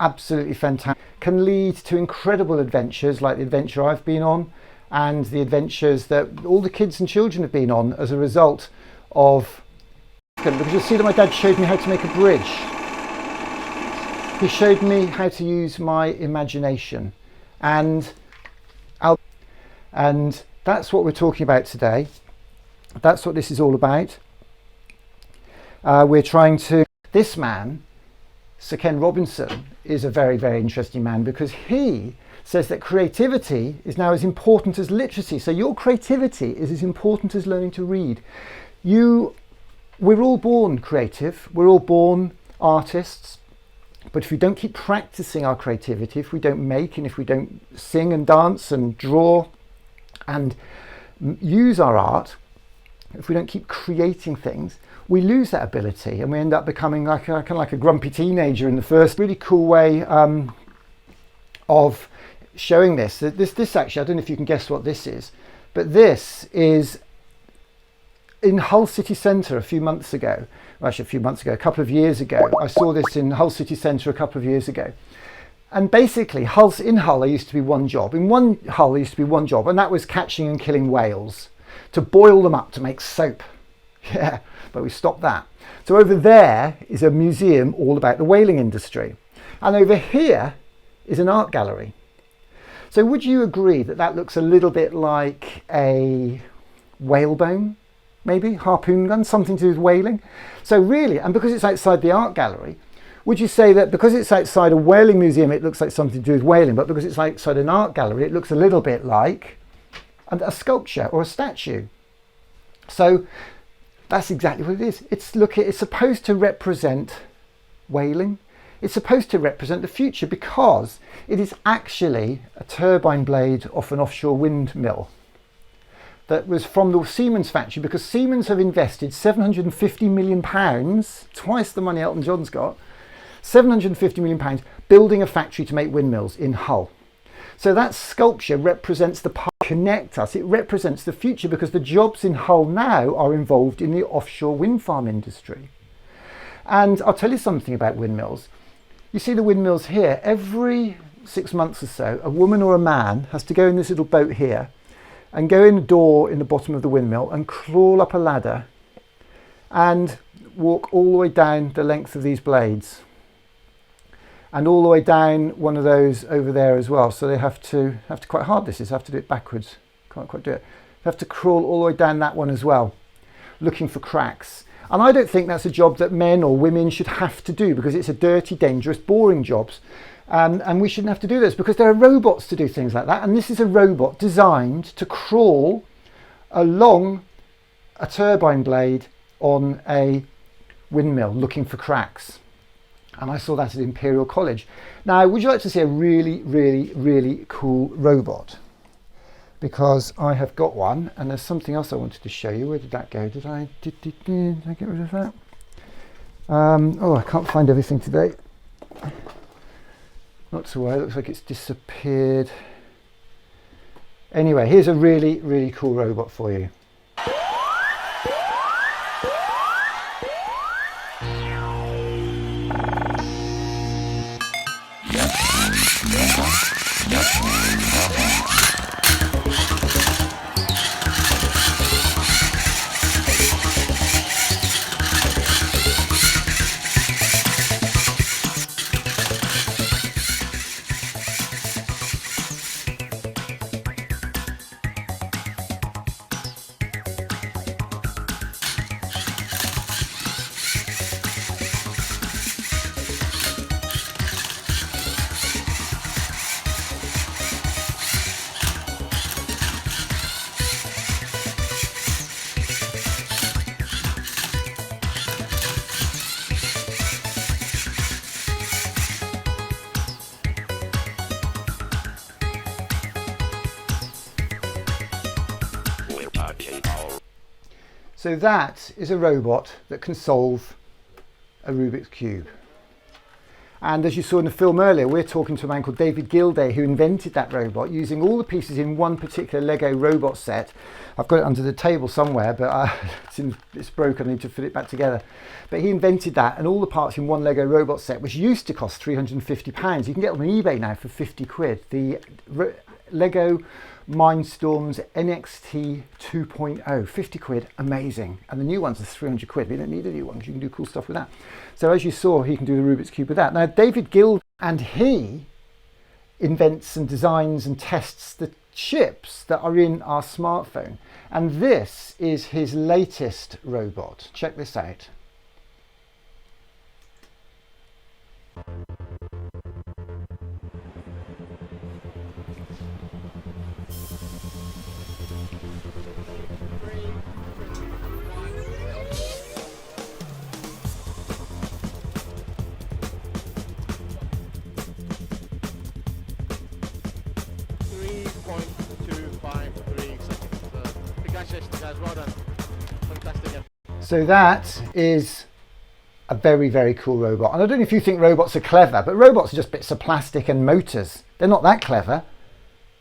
absolutely fantastic, can lead to incredible adventures like the adventure I've been on and the adventures that all the kids and children have been on as a result of, because you'll see that my dad showed me how to make a bridge. He showed me how to use my imagination, and that's what we're talking about today. That's what this is all about. We're trying to, this man, Sir Ken Robinson, is a very, very interesting man because he says that creativity is now as important as literacy. So your creativity is as important as learning to read. We're all born creative, we're all born artists, but if we don't keep practicing our creativity, if we don't make and if we don't sing and dance and draw and use our art, if we don't keep creating things, we lose that ability and we end up becoming like kind of like a grumpy teenager in the first. Really cool way of showing this. This actually, I don't know if you can guess what this is, but this is in Hull City Centre a few months ago. Well, actually a couple of years ago. I saw this in Hull City Centre a couple of years ago. And basically, in Hull there used to be one job. In one Hull there used to be one job, and that was catching and killing whales, to boil them up to make soap. Yeah, but we stopped that. So over there is a museum all about the whaling industry. And over here is an art gallery. So would you agree that that looks a little bit like a whalebone? Maybe harpoon gun, something to do with whaling. So really, and because it's outside the art gallery, would you say that because it's outside a whaling museum, it looks like something to do with whaling, but because it's outside an art gallery, it looks a little bit like a sculpture or a statue? So that's exactly what it is. It's supposed to represent whaling. It's supposed to represent the future because it is actually a turbine blade off an offshore windmill that was from the Siemens factory, because Siemens have invested £750 million, twice the money Elton John's got, £750 million building a factory to make windmills in Hull. So that sculpture represents the part connect us. It represents the future because the jobs in Hull now are involved in the offshore wind farm industry. And I'll tell you something about windmills. You see the windmills here, every 6 months or so, a woman or a man has to go in this little boat here and go in a door in the bottom of the windmill and crawl up a ladder and walk all the way down the length of these blades and all the way down one of those over there as well. So they have to quite hard this is, have to do it backwards, can't quite do it. They have to crawl all the way down that one as well, looking for cracks. And I don't think that's a job that men or women should have to do because it's a dirty, dangerous, boring job. And we shouldn't have to do this because there are robots to do things like that. And this is a robot designed to crawl along a turbine blade on a windmill looking for cracks. And I saw that at Imperial College. Now, would you like to see a really, really, really cool robot? Because I have got one, and there's something else I wanted to show you. Where did that go? Did I get rid of that? Oh, I can't find everything today. Not to worry, it looks like it's disappeared. Anyway, here's a really, really cool robot for you. So that is a robot that can solve a Rubik's Cube. And as you saw in the film earlier, we're talking to a man called David Gilday who invented that robot using all the pieces in one particular Lego robot set. I've got it under the table somewhere, but it's broken. I need to fit it back together. But he invented that, and all the parts in one Lego robot set, which used to cost £350. You can get them on eBay now for 50 quid. The Lego Mindstorms NXT 2.0, 50 quid, amazing. And the new ones are 300 quid. We don't need a new one because you can do cool stuff with that. So as you saw, he can do the Rubik's Cube with that. Now, David Gild, and he invents and designs and tests the chips that are in our smartphone. And this is his latest robot. Check this out. So that is a very, very cool robot. And I don't know if you think robots are clever, but robots are just bits of plastic and motors. They're not that clever.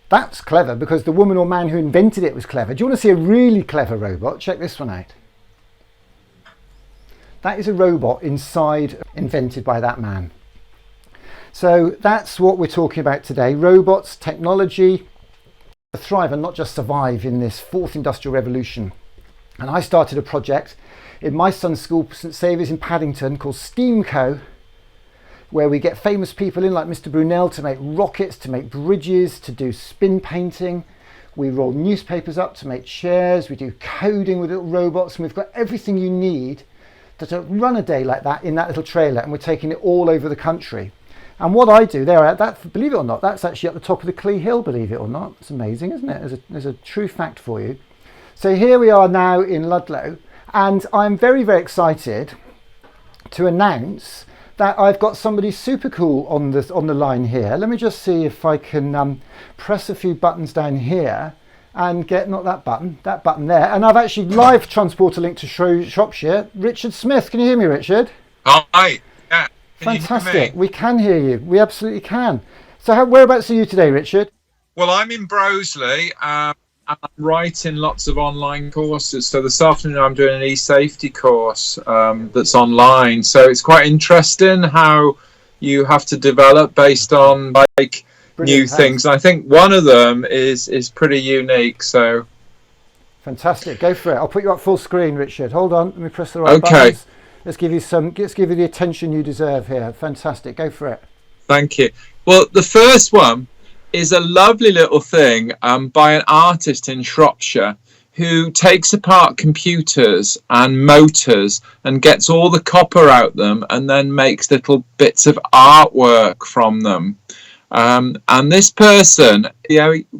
That's clever because the woman or man who invented it was clever. Do you want to see a really clever robot? Check this one out. That is a robot invented by that man. So that's what we're talking about today. Robots, technology, to thrive and not just survive in this fourth industrial revolution. And I started a project in my son's school, St Saviour's in Paddington, called STEAMco, where we get famous people in like Mr Brunel to make rockets, to make bridges, to do spin painting. We roll newspapers up to make chairs. We do coding with little robots, and we've got everything you need to run a day like that in that little trailer, and we're taking it all over the country. And what I do there, believe it or not, that's actually at the top of the Clee Hill, believe it or not. It's amazing, isn't it? There's a true fact for you. So here we are now in Ludlow, and I'm very, very excited to announce that I've got somebody super cool on the line here. Let me just see if I can press a few buttons down here and get, not that button there. And I've actually live transporter link to Shropshire. Richard Smith, can you hear me, Richard? Hi. Yeah. Fantastic. We can hear you. We absolutely can. So whereabouts are you today, Richard? Well, I'm in Broseley. I'm writing lots of online courses. So this afternoon I'm doing an e-safety course that's online. So it's quite interesting how you have to develop based on like new things. And I think one of them is pretty unique. So fantastic. Go for it. I'll put you up full screen, Richard. Hold on. Let me press the right buttons. Let's give you the attention you deserve here. Fantastic. Go for it. Thank you. Well, the first one is a lovely little thing by an artist in Shropshire who takes apart computers and motors and gets all the copper out them and then makes little bits of artwork from them. And this person,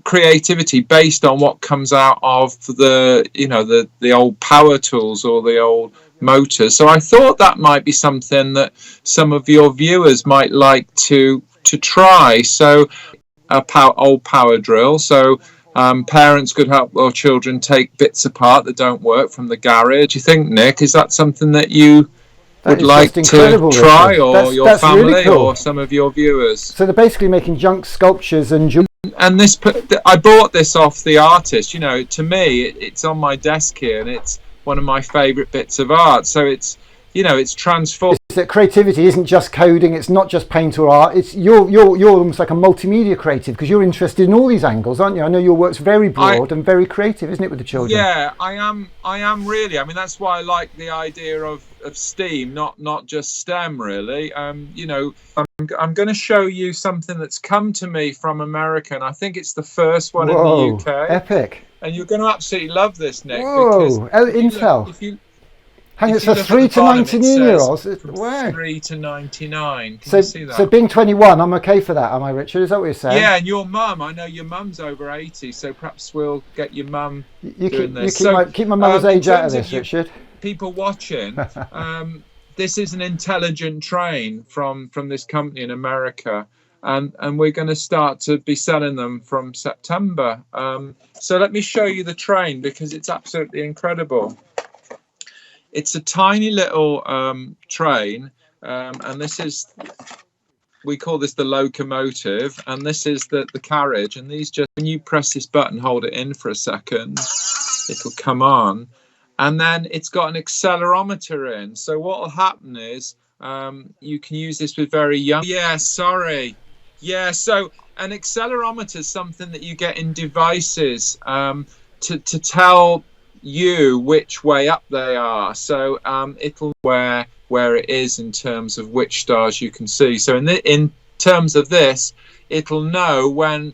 creativity based on what comes out of the old power tools or the old motors. So I thought that might be something that some of your viewers might like to try. So old power drill, so parents could help their children take bits apart that don't work from the garage. Do you think, Nick, is that something that you would like to try, or your family, really cool, or some of your viewers? So they're basically making junk sculptures and I bought this off the artist. To me, it's on my desk here, and it's one of my favourite bits of art. So it's transformed. That creativity isn't just coding, it's not just paint or art, it's you're almost like a multimedia creative because you're interested in all these angles, aren't you? I know your work's very broad and very creative, isn't it, with the children? Yeah, I am really. I mean, that's why I like the idea of STEAM, not just STEM, really. I'm going to show you something that's come to me from America, and I think it's the first one in the UK. Epic. And you're going to absolutely love this, Nick. Whoa, Intel. Hang, it's for 3 to 19-year-olds. Wow. 3 to 99. Can you see that? So being 21, I'm okay for that, am I, Richard? Is that what you're saying? Yeah, and your mum, I know your mum's over 80, so perhaps we'll get your mum doing this. Keep my mother's age out of this, Richard. People watching, this is an intelligent train from this company in America, and we're going to start to be selling them from September. So let me show you the train because it's absolutely incredible. It's a tiny little train, and this is we call this the locomotive, and this is the carriage. And these just, when you press this button, hold it in for a second, it'll come on. And then it's got an accelerometer in. So what will happen is you can use this with very young. Yeah, sorry. Yeah, so an accelerometer is something that you get in devices to tell you which way up they are. So it'll where it is in terms of which stars you can see. So in terms of this, it'll know when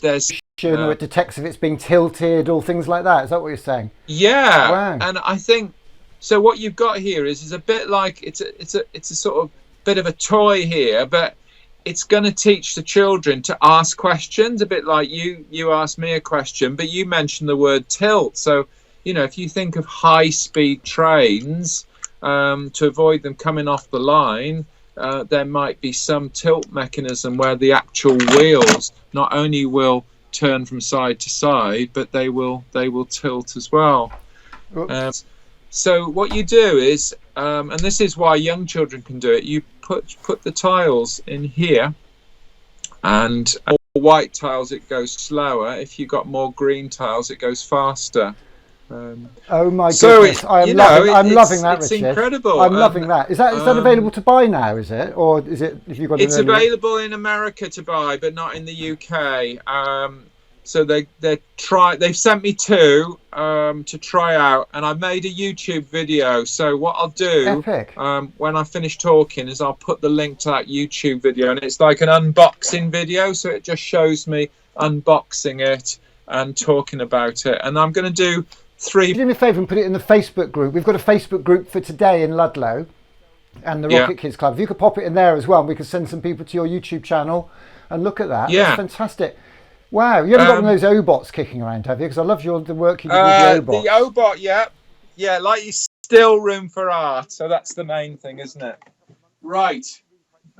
there's or it detects if it's being tilted, all things like that. Is that what you're saying? Yeah. Wow. And I think so. What you've got here is a bit like it's a sort of bit of a toy here, but it's going to teach the children to ask questions, a bit like you asked me a question, but you mentioned the word tilt. So, you know, if you think of high-speed trains, to avoid them coming off the line, there might be some tilt mechanism where the actual wheels not only will turn from side to side, but they will tilt as well. So what you do is, and this is why young children can do it, you put the tiles in here, and white tiles it goes slower. If you've got more green tiles, it goes faster. Oh my goodness! I'm loving that, it's Richard. Incredible. I'm loving that. Is that available to buy now? Is it, or is it? If you've got it's available in America to buy, but not in the UK. So they've sent me two to try out, and I've made a YouTube video. So what I'll do when I finish talking is I'll put the link to that YouTube video, and it's like an unboxing video. So it just shows me unboxing it and talking about it. And I'm going to do 3. Do me a favour and put it in the Facebook group. We've got a Facebook group for today in Ludlow and the Rocket Kids Club. If you could pop it in there as well, and we could send some people to your YouTube channel and look at that. Yeah. That's fantastic. Wow, you haven't got one of those O-bots kicking around, have you? Because I love the work you do with the O-bots. The O-bot, yeah, like you still room for art. So that's the main thing, isn't it? Right.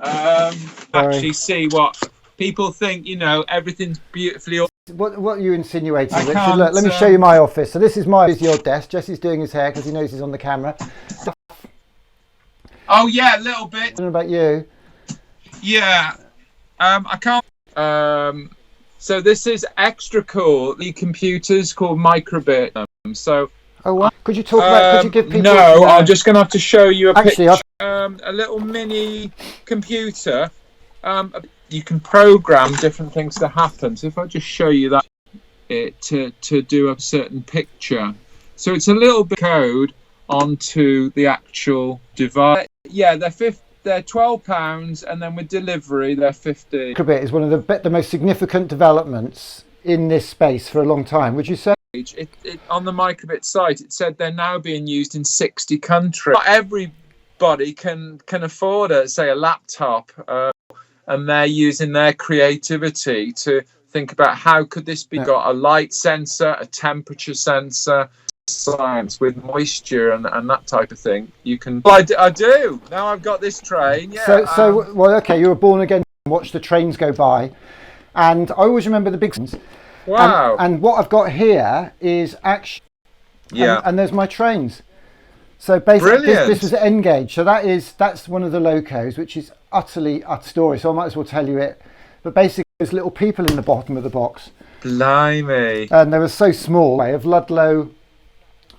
Actually, see what people think. You know, everything's beautifully. What are you insinuating, Richard? Look, let me show you my office. So this is your desk. Jesse's doing his hair because he knows he's on the camera. Oh yeah, a little bit. What about you? Yeah, I can't. So this is extra cool. The computers called Microbit. So. Oh, wow. Could you talk about? Could you give people? No, I'm just going to have to show you a picture. A little mini computer. You can program different things to happen. So if I just show you that, to do a certain picture. So it's a little bit of code onto the actual device. Yeah, they're £12, and then with delivery they're $15. Microbit is one of the most significant developments in this space for a long time. Would you say? On the Microbit site, it said they're now being used in 60 countries. Not everybody can afford a laptop. And they're using their creativity to think about how could this be got a light sensor, a temperature sensor, science with moisture and that type of thing. You can. Well, I do. Now I've got this train. Yeah. So well, okay. You were born again. Watch the trains go by, and I always remember the big ones. Wow. And what I've got here is actually. Yeah. And there's my trains. So basically, this is N-Gauge. So that's one of the locos, which is utterly utter story. So I might as well tell you it. But basically, there's little people in the bottom of the box. Blimey! And they were so small. Of Ludlow.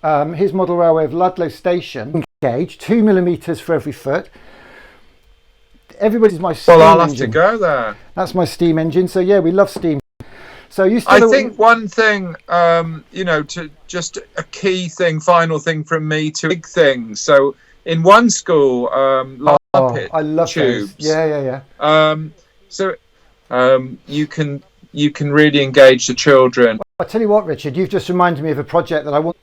Here's model railway of Ludlow Station. Gauge, 2 millimeters for every foot. Everybody's my steam engine. Well, I'll have to go there. That's my steam engine. So yeah, we love steam. So I think one thing, to just a key thing, final thing from me to big things. So in one school, I love tubes. Those. Yeah. So you can really engage the children. I tell you what, Richard, you've just reminded me of a project that I want.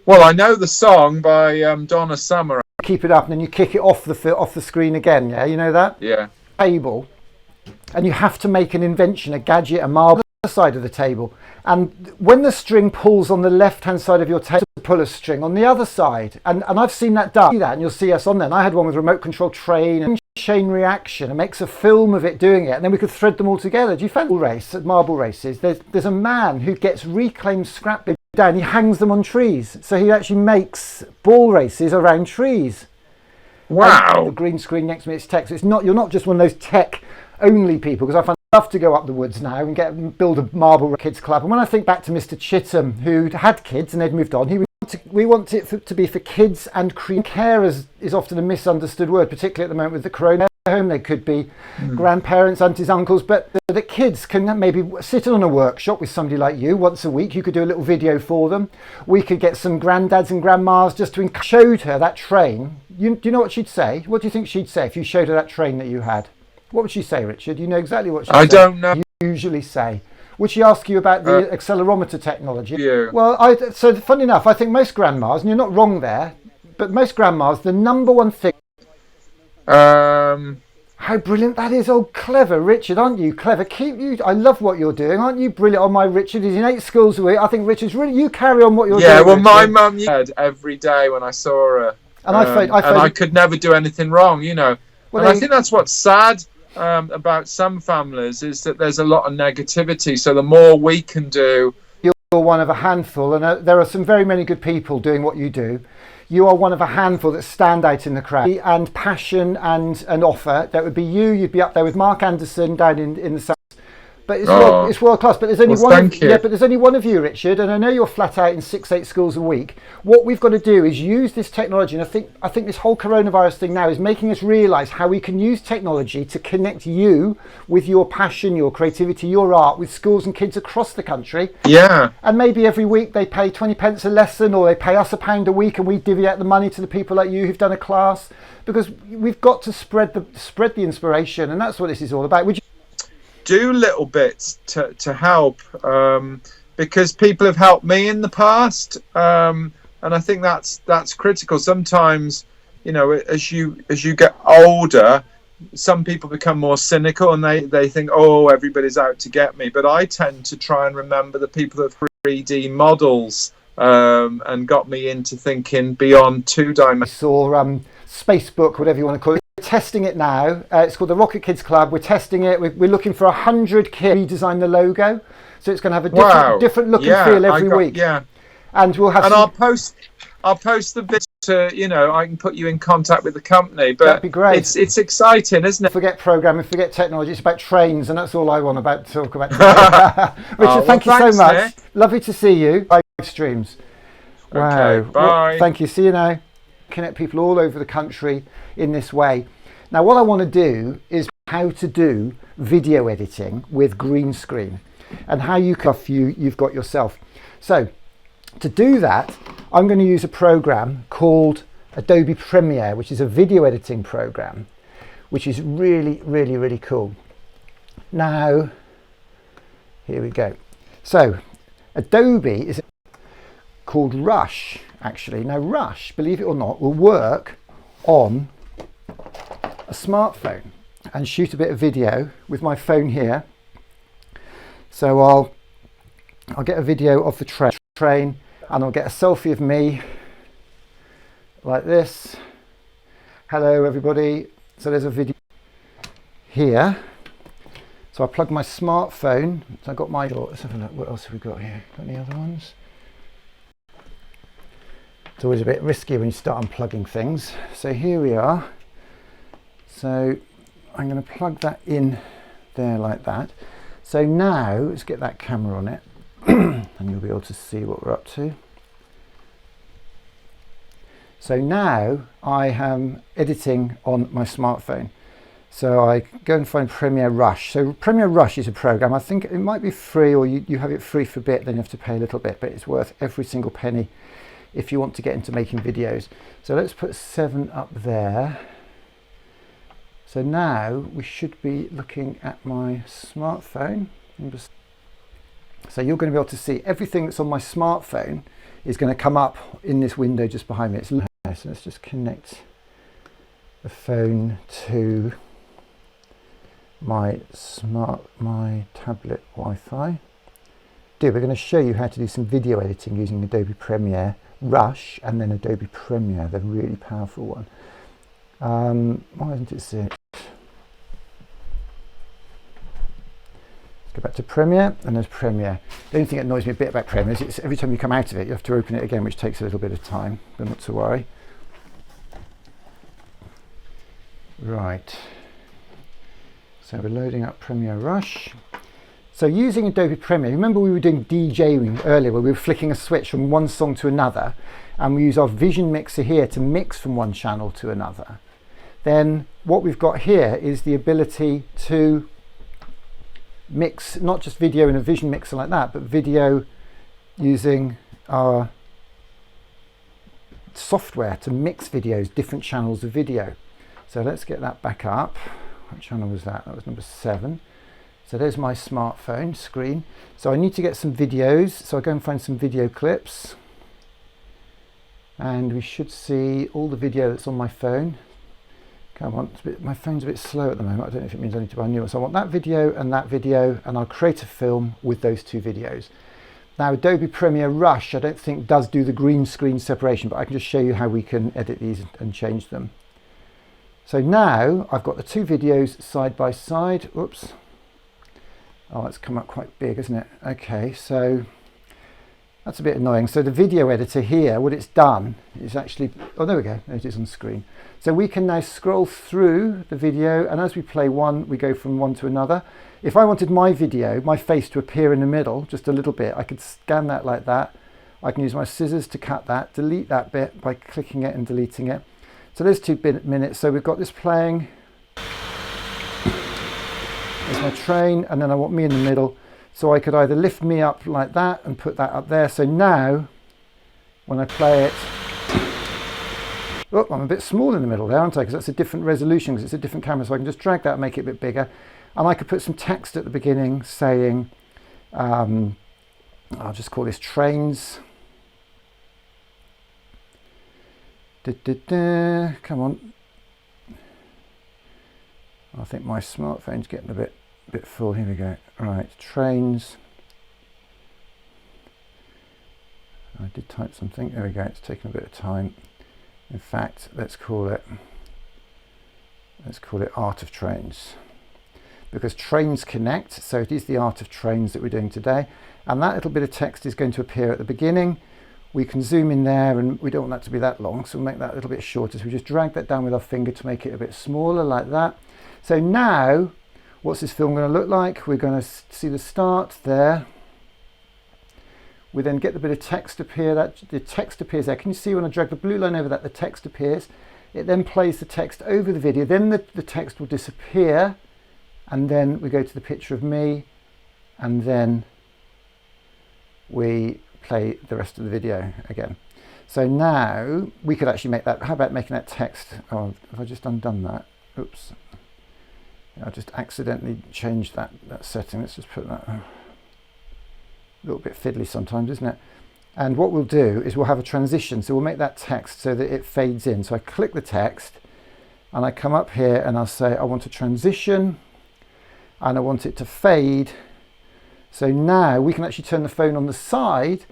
Well, I know the song by Donna Summer. Keep it up, and then you kick it off the screen again. Yeah, you know that. Yeah. Table. And you have to make an invention, a gadget, a marble on the side of the table. And when the string pulls on the left-hand side of your table, pull a string on the other side. And I've seen that done. And you'll see us on there. And I had one with a remote control train and chain reaction. It makes a film of it doing it. And then we could thread them all together. Do you fancy race at marble races? There's a man who gets reclaimed scrap down. He hangs them on trees. So he actually makes ball races around trees. Wow. The green screen next to me, it's tech. So you're not just one of those tech only people, because I find I love to go up the woods now and build a marble kids club. And when I think back to Mr. Chitham, who had kids and they'd moved on, we want it to be for kids and carers is often a misunderstood word, particularly at the moment with the corona home. They could be grandparents, aunties, uncles, but the kids can maybe sit on a workshop with somebody like you once a week. You could do a little video for them. We could get some granddads and grandmas just to showed her that train. Do you know what she'd say? What do you think she'd say if you showed her that train that you had? What would she say, Richard? You know exactly what she'd say. I don't know. You usually say. Would she ask you about the accelerometer technology? Yeah. Well, so funny enough, I think most grandmas, and you're not wrong there, but most grandmas, the number one thing. How brilliant that is! Oh, clever, Richard, aren't you? Clever. I love what you're doing. Aren't you brilliant? Oh, my Richard is in 8 schools a week. I think Richard's really. You carry on what you're doing. Yeah, well, Richard. my mum said every day when I saw her, and I could never do anything wrong, you know. Well, and I think that's what's sad about some families is that there's a lot of negativity. So the more we can do. You're one of a handful, and there are some very many good people doing what you do. You are one of a handful that stand out in the crowd, and passion and offer. That would be you. You'd be up there with Mark Anderson down in the south. But it's world class. But there's only one. But there's only one of you, Richard. And I know you're flat out in 6-8 schools a week. What we've got to do is use this technology. And I think this whole coronavirus thing now is making us realise how we can use technology to connect you with your passion, your creativity, your art with schools and kids across the country. Yeah. And maybe every week they pay 20 pence a lesson, or they pay us £1 a week, and we divvy out the money to the people like you who've done a class, because we've got to spread the inspiration, and that's what this is all about. Would you do little bits to help, because people have helped me in the past, and I think that's critical. Sometimes, you know, as you get older, some people become more cynical and they think, oh, everybody's out to get me. But I tend to try and remember the people that 3D models and got me into thinking beyond 2-dimensional. Or Spacebook, whatever you want to call it. We're testing it now. It's called the Rocket Kids Club. We're testing it. We're looking for 100 kids to redesign the logo, so it's going to have a different look and feel every week. Yeah, and we'll have. And I'll post the bits to, you know, I can put you in contact with the company. But that'd be great. It's exciting, isn't it? Forget programming, forget technology. It's about trains, and that's all I want to talk about. Richard, thank you so much. Nick. Lovely to see you. Live streams. Wow. Okay, bye. Well, thank you. See you now. Connect people all over the country in this way. Now, what I want to do is how to do video editing with green screen, and how you've got yourself. So, to do that, I'm going to use a program called Adobe Premiere, which is a video editing program, which is really, really, really cool. Now, here we go. So, Adobe is called Rush, actually. Now, Rush, believe it or not, will work on a smartphone and shoot a bit of video with my phone here. So I'll get a video of the train, and I'll get a selfie of me like this. Hello everybody. So there's a video here. So I plug my smartphone. So I got my, let's have a look, what else have we got here? Got any other ones? It's always a bit risky when you start unplugging things. So here we are. So I'm going to plug that in there like that. So now let's get that camera on it and you'll be able to see what we're up to. So now I am editing on my smartphone. So I go and find Premiere Rush. So Premiere Rush is a program. I think it might be free, or you have it free for a bit, then you have to pay a little bit, but it's worth every single penny if you want to get into making videos. So let's put 7 up there. So now we should be looking at my smartphone. So you're going to be able to see everything that's on my smartphone is going to come up in this window just behind me. It's so let's just connect the phone to my tablet Wi-Fi. We're going to show you how to do some video editing using Adobe Premiere Rush and then Adobe Premiere, the really powerful one. Why isn't it set? Go back to Premiere, and there's Premiere. The only thing that annoys me a bit about Premiere is every time you come out of it, you have to open it again, which takes a little bit of time, but not to worry. Right. So we're loading up Premiere Rush. So using Adobe Premiere, remember we were doing DJing earlier where we were flicking a switch from one song to another, and we use our Vision Mixer here to mix from one channel to another. Then what we've got here is the ability to mix not just video in a Vision Mixer like that, but video using our software to mix videos, different channels of video. So let's get that back up. What channel was that? That was number 7. So there's my smartphone screen. So I need to get some videos. So I go and find some video clips. And we should see all the video that's on my phone. Come on, my phone's a bit slow at the moment. I don't know if it means I need to buy a new one. So I want that video, and I'll create a film with those 2 videos. Now Adobe Premiere Rush I don't think does do the green screen separation, but I can just show you how we can edit these and change them. So now I've got the 2 videos side by side. Oops. Oh, it's come up quite big, isn't it? Okay, so that's a bit annoying. So the video editor here, what it's done is actually, oh, there we go, there it is on screen. So we can now scroll through the video, and as we play one, we go from one to another. If I wanted my video, my face to appear in the middle, just a little bit, I could scan that like that. I can use my scissors to cut that, delete that bit by clicking it and deleting it. So there's 2 minutes. So we've got this playing. There's my train, and then I want me in the middle. So I could either lift me up like that and put that up there. So now, when I play it, oh, I'm a bit small in the middle there, aren't I? Because that's a different resolution, because it's a different camera. So I can just drag that and make it a bit bigger. And I could put some text at the beginning saying, I'll just call this trains. Come on. I think my smartphone's getting a bit full. Here we go. Right, trains. I did type something. There we go. It's taken a bit of time. In fact, let's call it Art of Trains, because trains connect. So it is the Art of Trains that we're doing today, and that little bit of text is going to appear at the beginning. We can zoom in there, and we don't want that to be that long, so we'll make that a little bit shorter. So we just drag that down with our finger to make it a bit smaller, like that. So now, what's this film going to look like? We're going to see the start there. We then get the bit of text appear. The text appears there. Can you see when I drag the blue line over that, the text appears? It then plays the text over the video. Then the text will disappear, and then we go to the picture of me, and then we play the rest of the video again. So now we could actually make that. How about making that text? Oh, have I just undone that? Oops. I just accidentally changed that setting. Let's just put that. A little bit fiddly sometimes, isn't it? And what we'll do is we'll have a transition. So we'll make that text so that it fades in. So I click the text, and I come up here, and I'll say I want a transition, and I want it to fade. So now we can actually turn the phone on the side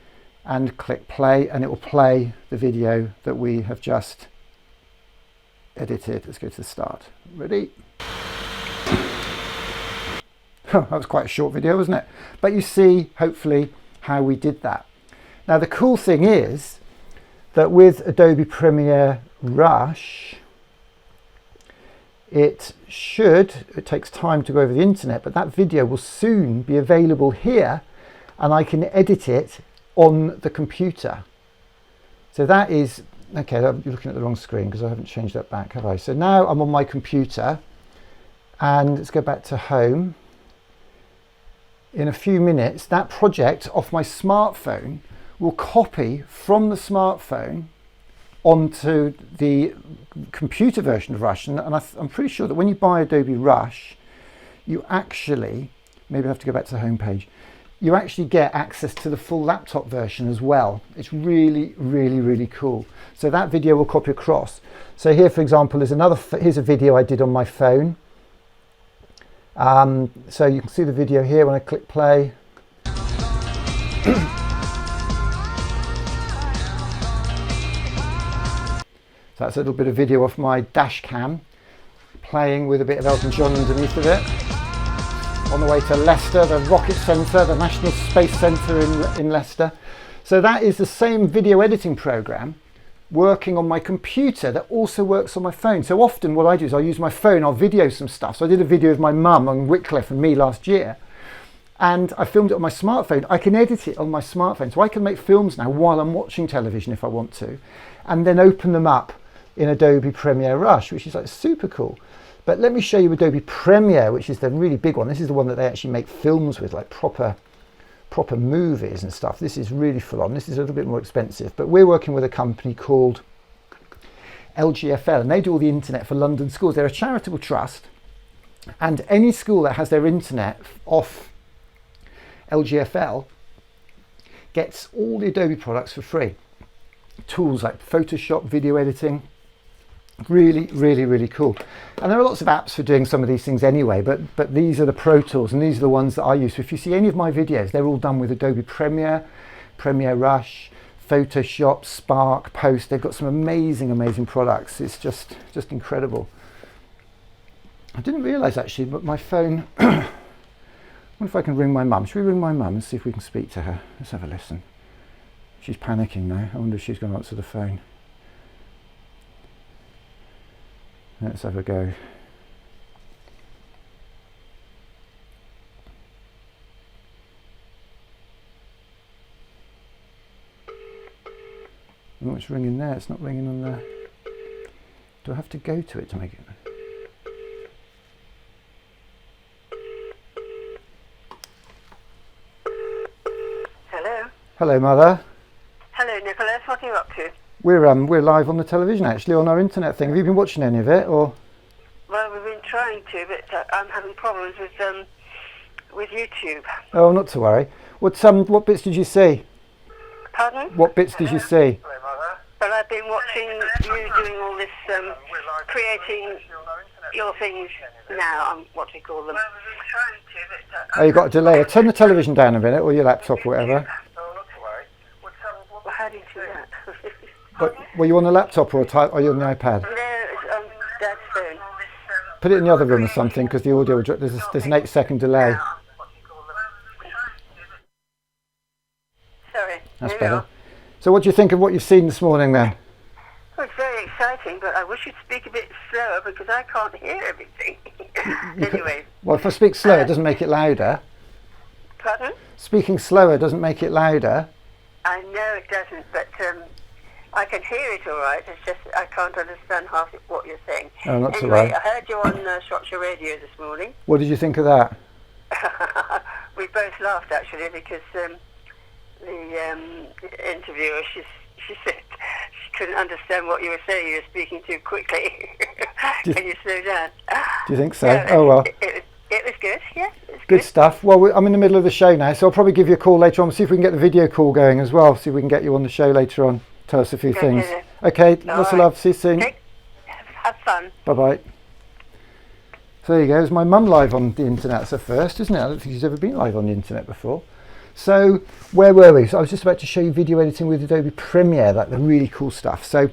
and click play, and it will play the video that we have just edited. Let's go to the start. Ready? That was quite a short video, wasn't it? But you see, hopefully, how we did that. Now, the cool thing is that with Adobe Premiere Rush, it takes time to go over the internet, but that video will soon be available here, and I can edit it on the computer. So that is, okay, I'm looking at the wrong screen because I haven't changed that back, have I? So now I'm on my computer, and let's go back to home. In a few minutes, that project off my smartphone will copy from the smartphone onto the computer version of Rush. And I'm pretty sure that when you buy Adobe Rush, you actually, maybe I have to go back to the home page, you actually get access to the full laptop version as well. It's really, really, really cool. So that video will copy across. So here, for example, is here's a video I did on my phone. So you can see the video here when I click play. So that's a little bit of video off my dash cam, playing with a bit of Elton John underneath of it. On the way to Leicester, the Rocket Centre, the National Space Centre in Leicester. So that is the same video editing program working on my computer that also works on my phone. So often what I do is I use my phone, I'll video some stuff. So I did a video of my mum on Wycliffe and me last year, and I filmed it on my smartphone. I can edit it on my smartphone, so I can make films now while I'm watching television if I want to, and then open them up in Adobe Premiere Rush, which is like super cool. But let me show you Adobe Premiere, which is the really big one. This is the one that they actually make films with, like proper movies and stuff. This is really full on. This is a little bit more expensive, but we're working with a company called LGFL, and they do all the internet for London schools. They're a charitable trust, and any school that has their internet off LGFL gets all the Adobe products for free. Tools like Photoshop, video editing, really, really, really cool. And there are lots of apps for doing some of these things anyway, but these are the Pro Tools, and these are the ones that I use. So if you see any of my videos, they're all done with Adobe Premiere, Premiere Rush, Photoshop, Spark, Post. They've got some amazing, amazing products. It's just incredible. I didn't realise actually, but my phone, I wonder if I can ring my mum. Should we ring my mum and see if we can speak to her? Let's have a listen. She's panicking now. I wonder if she's going to answer the phone. Let's have a go. Oh, it's ringing there. It's not ringing on the... Do I have to go to it to make it? Hello. Hello, Mother. Hello, Nicholas. What are you up to? We're live on the television actually, on our internet thing. Have you been watching any of it, or? Well, we've been trying to, but I'm having problems with YouTube. Oh, not to worry. What bits did you see? Pardon? What bits did you see? Well, I've been watching you doing all this, creating your things now. What do you call them? Well, we've been trying to, but Oh, you got a delay. Turn the television down a minute, or your laptop, or whatever. well, how do you do that? But were you on the laptop or are you on the iPad? No, it's on Dad's phone. Put it in the other room or something, because the audio will drop. There's an 8-second delay. Sorry. That's better. So what do you think of what you've seen this morning then? Well, it's very exciting, but I wish you'd speak a bit slower because I can't hear everything. Anyway. Well, if I speak slower, it doesn't make it louder. Pardon? Speaking slower doesn't make it louder. I know it doesn't, but I can hear it all right. It's just I can't understand half what you're saying. Oh, not to anyway, worry. I heard you on Shropshire Radio this morning. What did you think of that? We both laughed actually because the interviewer she said she couldn't understand what you were saying. You were speaking too quickly. Can you slow down? Do you think so? No, Oh well. It was good. Yeah, it was Good stuff. Well, I'm in the middle of the show now, so I'll probably give you a call later on. See if we can get the video call going as well. See if we can get you on the show later on. Tell us a few things. Okay, lots of love. See you soon. Have fun. Bye bye. So there you go. There's my mum live on the internet. It's her first, isn't it? I don't think she's ever been live on the internet before. So where were we? So I was just about to show you video editing with Adobe Premiere, like the really cool stuff. So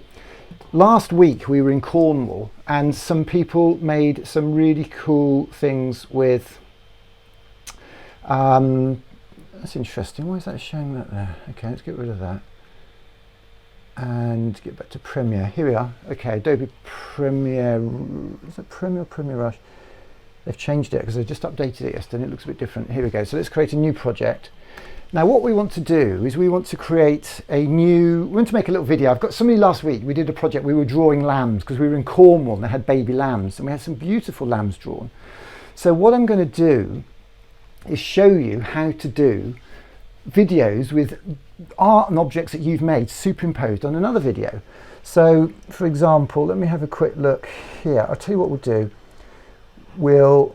last week we were in Cornwall, and some people made some really cool things with. That's interesting. Why is that showing that there? Okay, let's get rid of that. And get back to Premiere. Here we are. Okay, Adobe Premiere. Is it Premiere or Premiere Rush? They've changed it because they just updated it yesterday and it looks a bit different. Here we go. So let's create a new project. Now what we want to do is we want to create we want to make a little video. I've got somebody last week, we did a project, we were drawing lambs because we were in Cornwall and they had baby lambs and we had some beautiful lambs drawn. So what I'm going to do is show you how to do videos with art and objects that you've made superimposed on another video. So for example, let me have a quick look here. I'll tell you what we'll do. We'll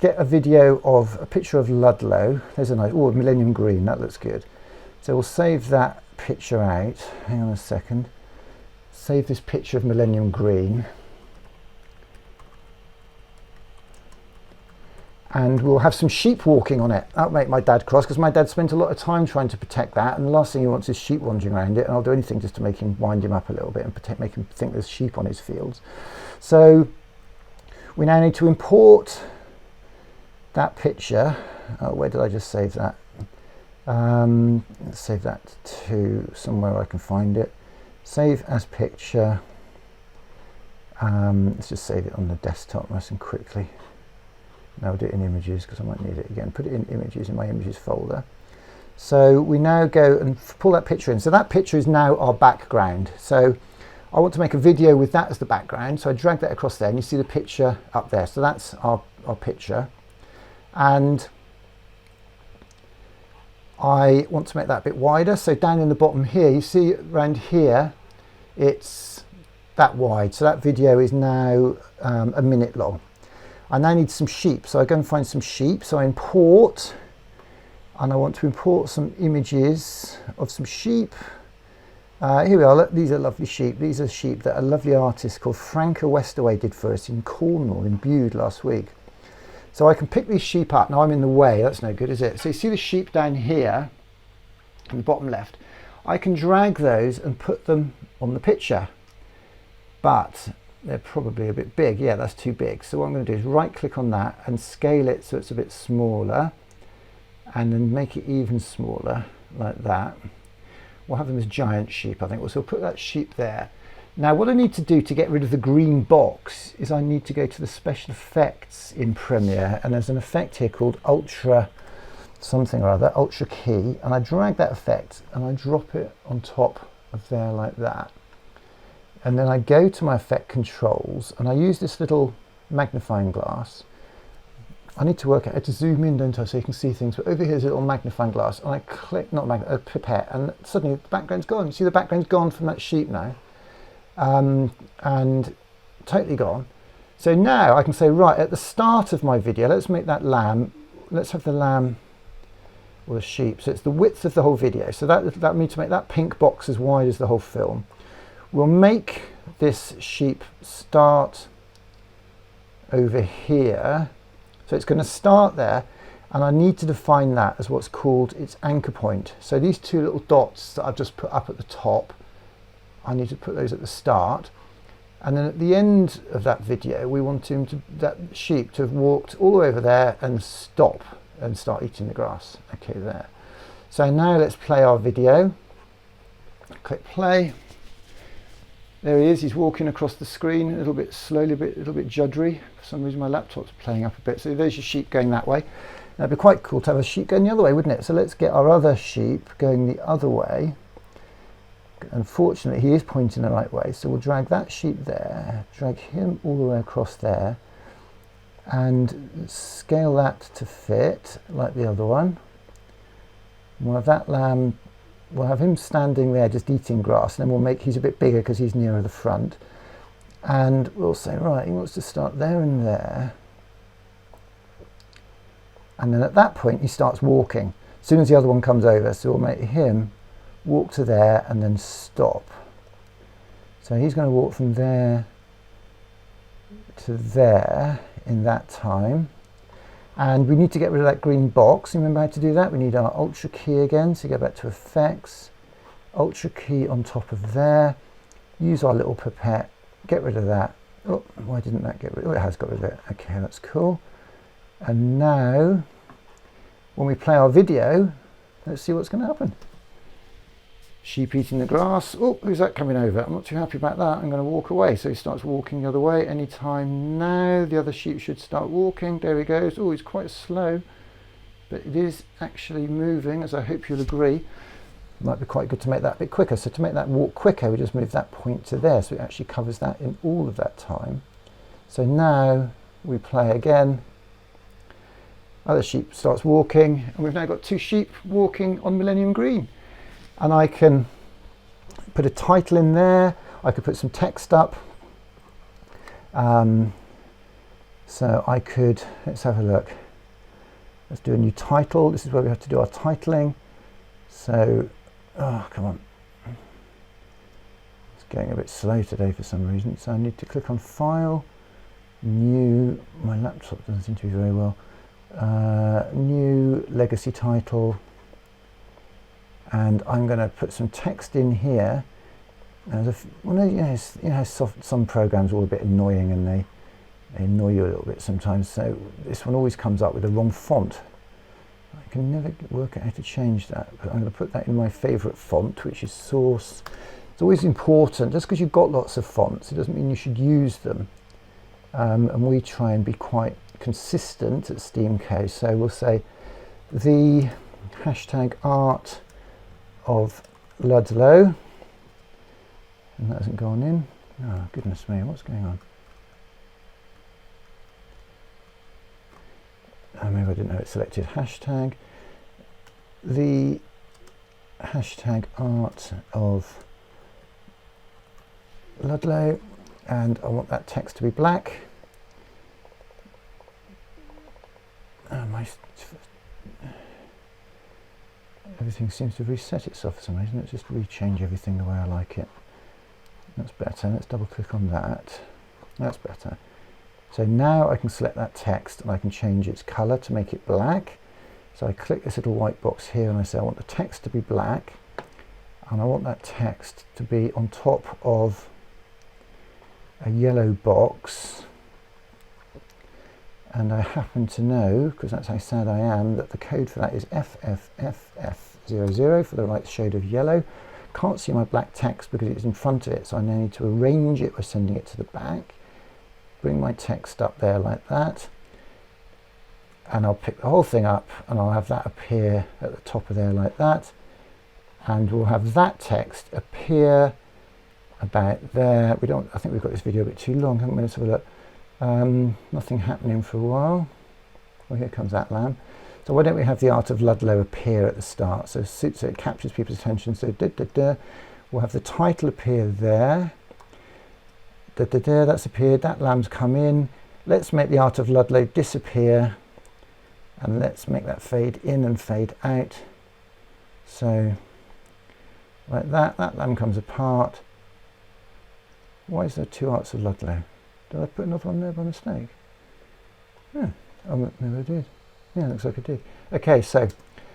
get a video of a picture of Ludlow. There's a nice, Millennium Green, that looks good. So we'll save that picture out. Hang on a second. Save this picture of Millennium Green. And we'll have some sheep walking on it. That'll make my dad cross because my dad spent a lot of time trying to protect that, and the last thing he wants is sheep wandering around it, and I'll do anything just to make him wind him up a little bit and make him think there's sheep on his fields. So we now need to import that picture. Oh, where did I just save that? Let's save that to somewhere I can find it. Save as picture. Let's just save it on the desktop nice and quickly. Now I'll do it in images because I might need it again. Put it in images in my images folder. So we now go and pull that picture in. So that picture is now our background. So I want to make a video with that as the background. So I drag that across there and you see the picture up there. So that's our picture. And I want to make that a bit wider. So down in the bottom here, you see around here, it's that wide. So that video is now a minute long. I now need some sheep. So I go and find some sheep. So I import, and I want to import some images of some sheep. Here we are. These are lovely sheep. These are sheep that a lovely artist called Franca Westaway did for us in Cornwall, in Bude last week. So I can pick these sheep up. Now I'm in the way. That's no good, is it? So you see the sheep down here in the bottom left. I can drag those and put them on the picture, but they're probably a bit big. Yeah, that's too big. So what I'm going to do is right click on that and scale it so it's a bit smaller, and then make it even smaller like that. We'll have them as giant sheep, I think. So we'll put that sheep there. Now what I need to do to get rid of the green box is I need to go to the special effects in Premiere, and there's an effect here called Ultra something or other, Ultra Key, and I drag that effect and I drop it on top of there like that. And then I go to my effect controls and I use this little magnifying glass. I need to work out how to zoom in, don't I, so you can see things. But over here's a little magnifying glass, and I click, not a pipette, and suddenly the background's gone. You see the background's gone from that sheep now, and totally gone. So now I can say, right, at the start of my video, let's make that lamb. Let's have the lamb or the sheep. So it's the width of the whole video. So that means to make that pink box as wide as the whole film. We'll make this sheep start over here. So it's going to start there, and I need to define that as what's called its anchor point. So these two little dots that I've just put up at the top, I need to put those at the start, and then at the end of that video we want that sheep to have walked all the way over there and stop and start eating the grass. Okay, there. So now let's play our video. Click play. There he is, he's walking across the screen a little bit slowly, a little bit juddery. For some reason my laptop's playing up a bit. So there's your sheep going that way. That'd be quite cool to have a sheep going the other way, wouldn't it? So let's get our other sheep going the other way. Unfortunately, he is pointing the right way. So we'll drag that sheep there, drag him all the way across there, and scale that to fit like the other one. We'll have that lamb. We'll have him standing there just eating grass, and then we'll make, he's a bit bigger because he's nearer the front. And we'll say, right, he wants to start there and there. And then at that point, he starts walking as soon as the other one comes over. So we'll make him walk to there and then stop. So he's going to walk from there to there in that time. And we need to get rid of that green box. Remember how to do that? We need our Ultra Key again. So go back to Effects, Ultra Key on top of there. Use our little pipette. Get rid of that. Oh, why didn't that get rid of it? Oh, it has got rid of it. Okay, that's cool. And now, when we play our video, let's see what's going to happen. Sheep eating the grass. Oh, who's that coming over? I'm not too happy about that. I'm going to walk away. So he starts walking the other way. Anytime now, the other sheep should start walking. There he goes. Oh, he's quite slow, but it is actually moving, as I hope you'll agree. It might be quite good to make that a bit quicker. So to make that walk quicker, we just move that point to there. So it actually covers that in all of that time. So now we play again. Other sheep starts walking, and we've now got two sheep walking on Millennium Green. And I can put a title in there. I could put some text up. So I could, let's have a look. Let's do a new title. This is where we have to do our titling. So, oh, come on. It's going a bit slow today for some reason. So I need to click on File, New. My laptop doesn't seem to be very well. New legacy title. And I'm going to put some text in here. Well, you know how some programs are all a bit annoying, and they annoy you a little bit sometimes. So this one always comes up with the wrong font. I can never work out how to change that, but I'm going to put that in my favourite font, which is Source It's always important, just because you've got lots of fonts, it doesn't mean you should use them. And we try and be quite consistent at Steamco. So we'll say the hashtag art of Ludlow, and that hasn't gone in. Oh goodness me, what's going on? Maybe I didn't know it selected hashtag. The hashtag art of Ludlow, and I want that text to be black. Everything seems to have reset itself for some reason. Let's just rechange everything the way I like it. That's better. Let's double click on that. That's better. So now I can select that text and I can change its color to make it black. So I click this little white box here and I say I want the text to be black, and I want that text to be on top of a yellow box. And I happen to know, because that's how sad I am, that the code for that is FFFF00 for the right shade of yellow. Can't see my black text because it's in front of it, so I now need to arrange it by sending it to the back. Bring my text up there like that, and I'll pick the whole thing up and I'll have that appear at the top of there like that, and we'll have that text appear about there. I think we've got this video a bit too long, haven't we? Let's have a look. Nothing happening for a while. Well, here comes that lamb. So why don't we have the art of Ludlow appear at the start, so it captures people's attention. So we'll have the title appear there. That's appeared, that lamb's come in. Let's make the art of Ludlow disappear, and let's make that fade in and fade out. So like that lamb comes apart. Why is there two arts of Ludlow? Did I put another one there by mistake? Yeah, oh, maybe I did. Yeah, looks like I did. Okay, so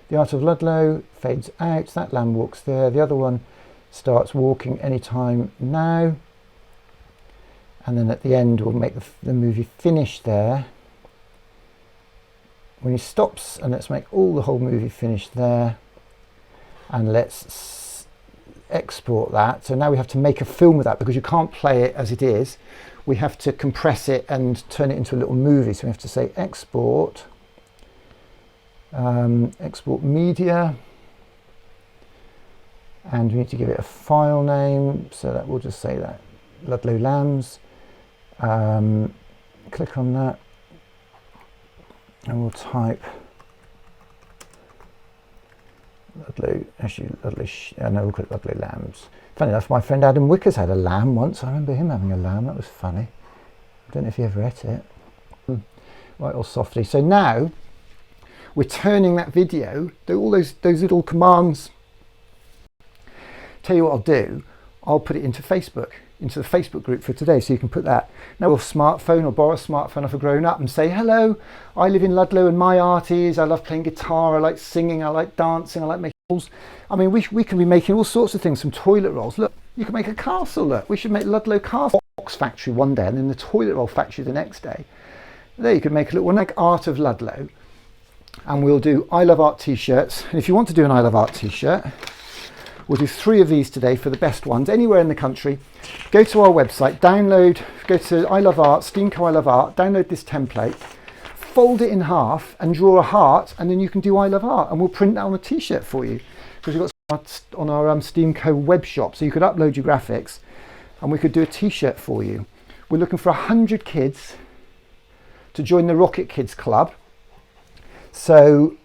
the art of Ludlow fades out, that lamb walks there, the other one starts walking anytime now, and then at the end we'll make the movie finish there. When he stops, and let's make the whole movie finish there, and let's export that. So now we have to make a film with that, because you can't play it as it is. We have to compress it and turn it into a little movie. So we have to say export, export media, and we need to give it a file name. So that we'll just say that Ludlow Lambs. Click on that, and we'll type Ludlow. Actually, no, we'll call it Ludlow Lambs. Funny enough, my friend Adam Wickers had a lamb once. I remember him having a lamb. That was funny. I don't know if he ever ate it. Right, all softly. So now we're turning that video, all those little commands. Tell you what I'll do. I'll put it into Facebook, into the Facebook group for today, so you can put that. Now with a smartphone, or borrow a smartphone off a grown up and say, hello, I live in Ludlow and my art is, I love playing guitar, I like singing, I like dancing, I like making rolls. I mean, we can be making all sorts of things, some toilet rolls. Look, you can make a castle, look. We should make Ludlow Castle Box Factory one day and then the toilet roll factory the next day. There you could make a little one like Art of Ludlow. And we'll do I Love Art t-shirts. And if you want to do an I Love Art t-shirt, we'll do 3 of these today for the best ones anywhere in the country. Go to our website, go to I Love Art, Steamco I Love Art, download this template, fold it in half and draw a heart, and then you can do I Love Art, and we'll print that on a t-shirt for you, because we've got on our Steamco web shop, so you could upload your graphics and we could do a t-shirt for you. We're looking for 100 kids to join the Rocket Kids Club. So,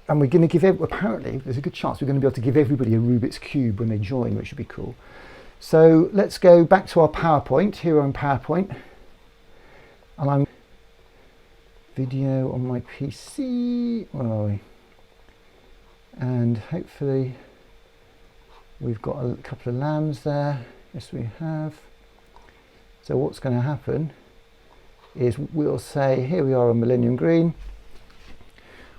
and we're going to give, apparently there's a good chance we're going to be able to give everybody a Rubik's Cube when they join, which would be cool. So let's go back to our PowerPoint, here on PowerPoint, and I'm video on my PC, where are we? And hopefully we've got a couple of lambs there. Yes, we have. So what's going to happen is we'll say, here we are on Millennium Green.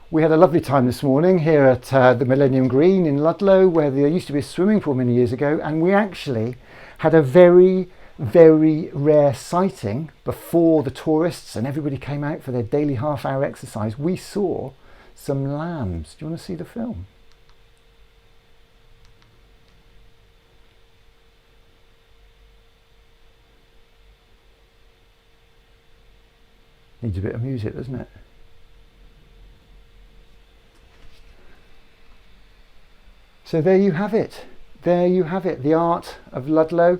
We had a lovely time this morning here at the Millennium Green in Ludlow, where there used to be a swimming pool many years ago, and we actually had a very, very rare sighting before the tourists and everybody came out for their daily half-hour exercise. We saw some lambs. Do you want to see the film? Needs a bit of music, doesn't it? So there you have it. There you have it. The art of Ludlow,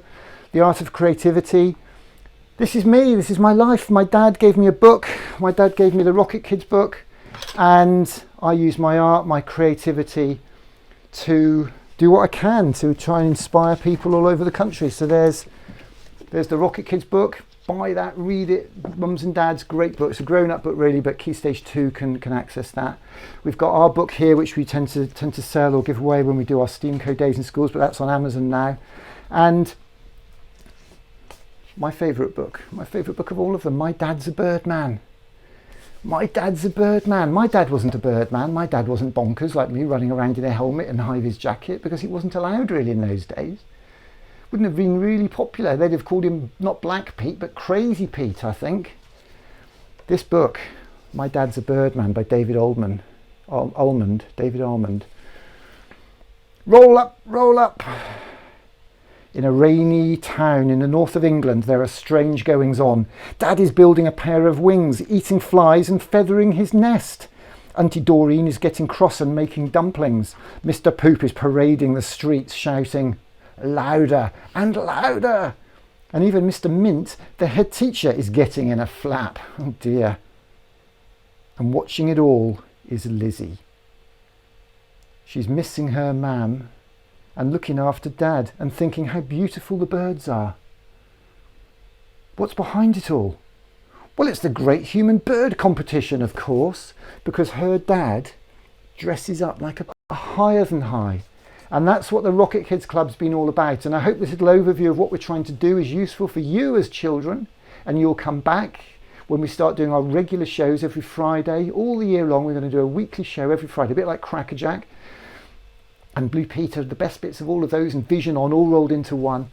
the art of creativity. This is me. This is my life. My dad gave me a book. My dad gave me the Rocket Kids book, and I use my art, my creativity to do what I can to try and inspire people all over the country. So there's the Rocket Kids book. Buy that, read it. Mums and Dads, great book. It's a grown-up book really, but Key Stage 2 can access that. We've got our book here, which we tend to sell or give away when we do our STEAMCO days in schools, but that's on Amazon now. And my favourite book of all of them, My Dad's a Birdman. My Dad's a Birdman. My dad wasn't a birdman. My dad wasn't bonkers like me, running around in a helmet and high-vis jacket, because he wasn't allowed really in those days. Wouldn't have been really popular. They'd have called him not Black Pete, but Crazy Pete, I think. This book, My Dad's a Birdman by David David Almond. Roll up, roll up. In a rainy town in the north of England, there are strange goings on. Dad is building a pair of wings, eating flies and feathering his nest. Auntie Doreen is getting cross and making dumplings. Mr. Poop is parading the streets, shouting, louder and louder. And even Mr. Mint, the head teacher, is getting in a flap. Oh dear. And watching it all is Lizzie. She's missing her mam and looking after Dad and thinking how beautiful the birds are. What's behind it all? Well, it's the Great Human Bird Competition, of course, because her dad dresses up like a higher than high. And that's what the Rocket Kids Club's been all about. And I hope this little overview of what we're trying to do is useful for you as children. And you'll come back when we start doing our regular shows every Friday. All the year long, we're going to do a weekly show every Friday, a bit like Crackerjack and Blue Peter, the best bits of all of those, and Vision On, all rolled into one.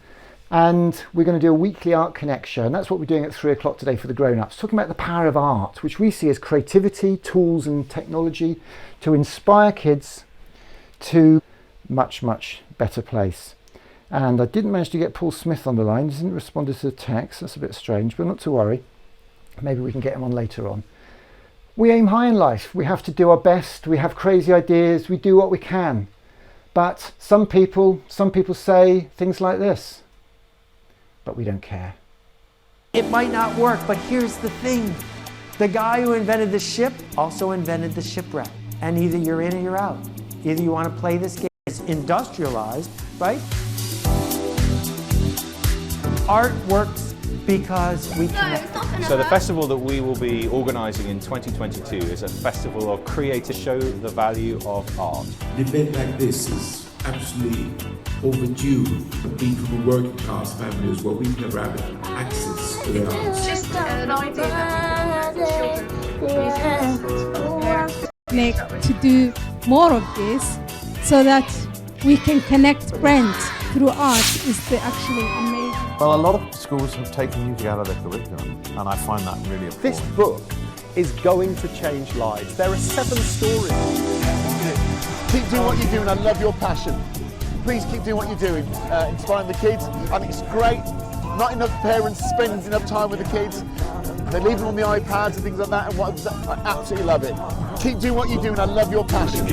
And we're going to do a weekly Art Connect show. And that's what we're doing at 3 o'clock today for the grown-ups, talking about the power of art, which we see as creativity, tools and technology to inspire kids to much, much better place. And I didn't manage to get Paul Smith on the line. He didn't respond to the text. That's a bit strange, but not to worry. Maybe we can get him on later on. We aim high in life. We have to do our best. We have crazy ideas. We do what we can. But some people say things like this, but we don't care. It might not work, but here's the thing. The guy who invented the ship also invented the shipwreck. And either you're in or you're out. Either you want to play this game. It's industrialized, right? Art works because we connect. So the festival that we will be organising in 2022 is a festival of creative, show the value of art. An event like this is absolutely overdue. Being from a working class family as well, we've never had access to the arts. It's just an idea that to do more of this so that we can connect friends through art is actually amazing. Well, a lot of schools have taken music out of their curriculum, and I find that really important. This book is going to change lives. There are 7 stories. Keep doing what you're doing. I love your passion. Please keep doing what you're doing, inspiring the kids. I think it's great. Not enough parents spend enough time with the kids. They leave them on the iPads and things like that, and I absolutely love it. Keep doing what you're doing. I love your passion.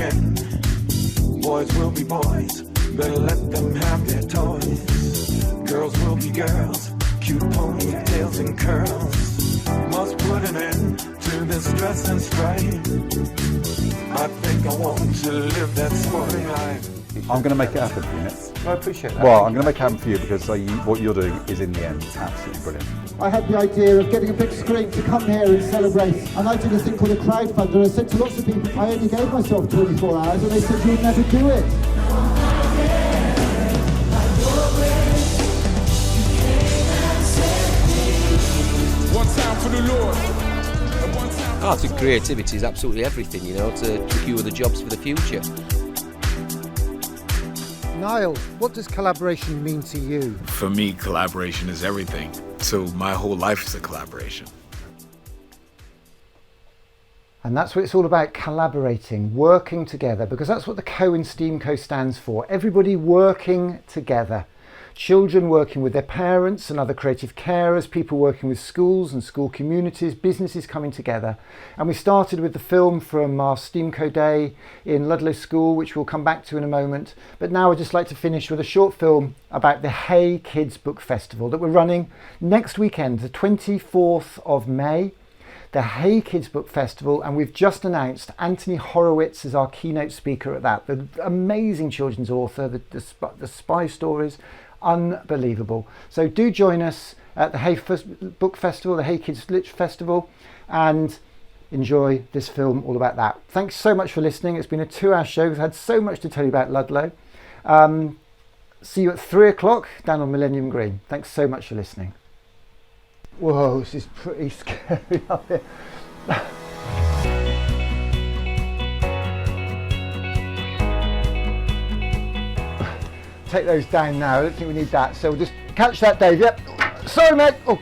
Boys will be boys, better let them have their toys. Girls will be girls, cute ponytails and curls. Must put an end to this stress and strife. I think I want to live that sporting life. I'm going to make it happen for you. I appreciate that. Well, I'm going to make it happen for you because what you're doing is in the end absolutely brilliant. I had the idea of getting a big screen to come here and celebrate, and I did a thing called a crowdfunder. I said to lots of people, I only gave myself 24 hours, and they said, you'll never do it. One time for the Lord. Art and creativity is absolutely everything, you know, to secure the jobs for the future. Niall, what does collaboration mean to you? For me, collaboration is everything. So my whole life is a collaboration. And that's what it's all about, collaborating, working together, because that's what the CO in STEAMCO stands for. Everybody working together children working with their parents and other creative carers, people working with schools and school communities, businesses coming together. And we started with the film from our Steamco Day in Ludlow School, which we'll come back to in a moment. But now I'd just like to finish with a short film about the Hay Kids Book Festival that we're running next weekend, the 24th of May. The Hay Kids Book Festival, and we've just announced Anthony Horowitz as our keynote speaker at that. The amazing children's author, the spy stories, unbelievable. So do join us at the Hay Book Festival, the Hay Kids Lit Festival, and enjoy this film all about that. Thanks so much for listening. It's been a 2-hour show. We've had so much to tell you about Ludlow. See you at 3 o'clock down on Millennium Green. Thanks so much for listening. Whoa, this is pretty scary up here. Take those down now. I don't think we need that. So we'll just catch that, Dave. Yep. Sorry, mate. Oh,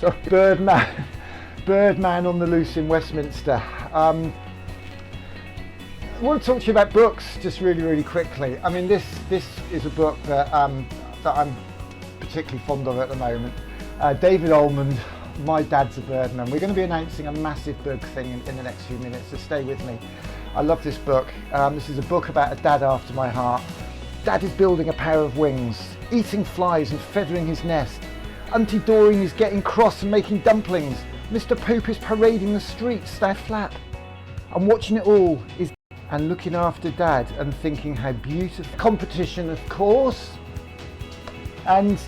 sorry. Birdman on the loose in Westminster. I want to talk to you about books just really quickly. I mean, this is a book that I'm particularly fond of at the moment. David Almond, My Dad's a Birdman. We're going to be announcing a massive book thing in the next few minutes, so stay with me. I love this book. This is a book about a dad after my heart. Dad is building a pair of wings, eating flies and feathering his nest. Auntie Doreen is getting cross and making dumplings. Mr. Pope is parading the streets, they're flat. And watching it all is and looking after Dad and thinking how beautiful. Competition, of course. And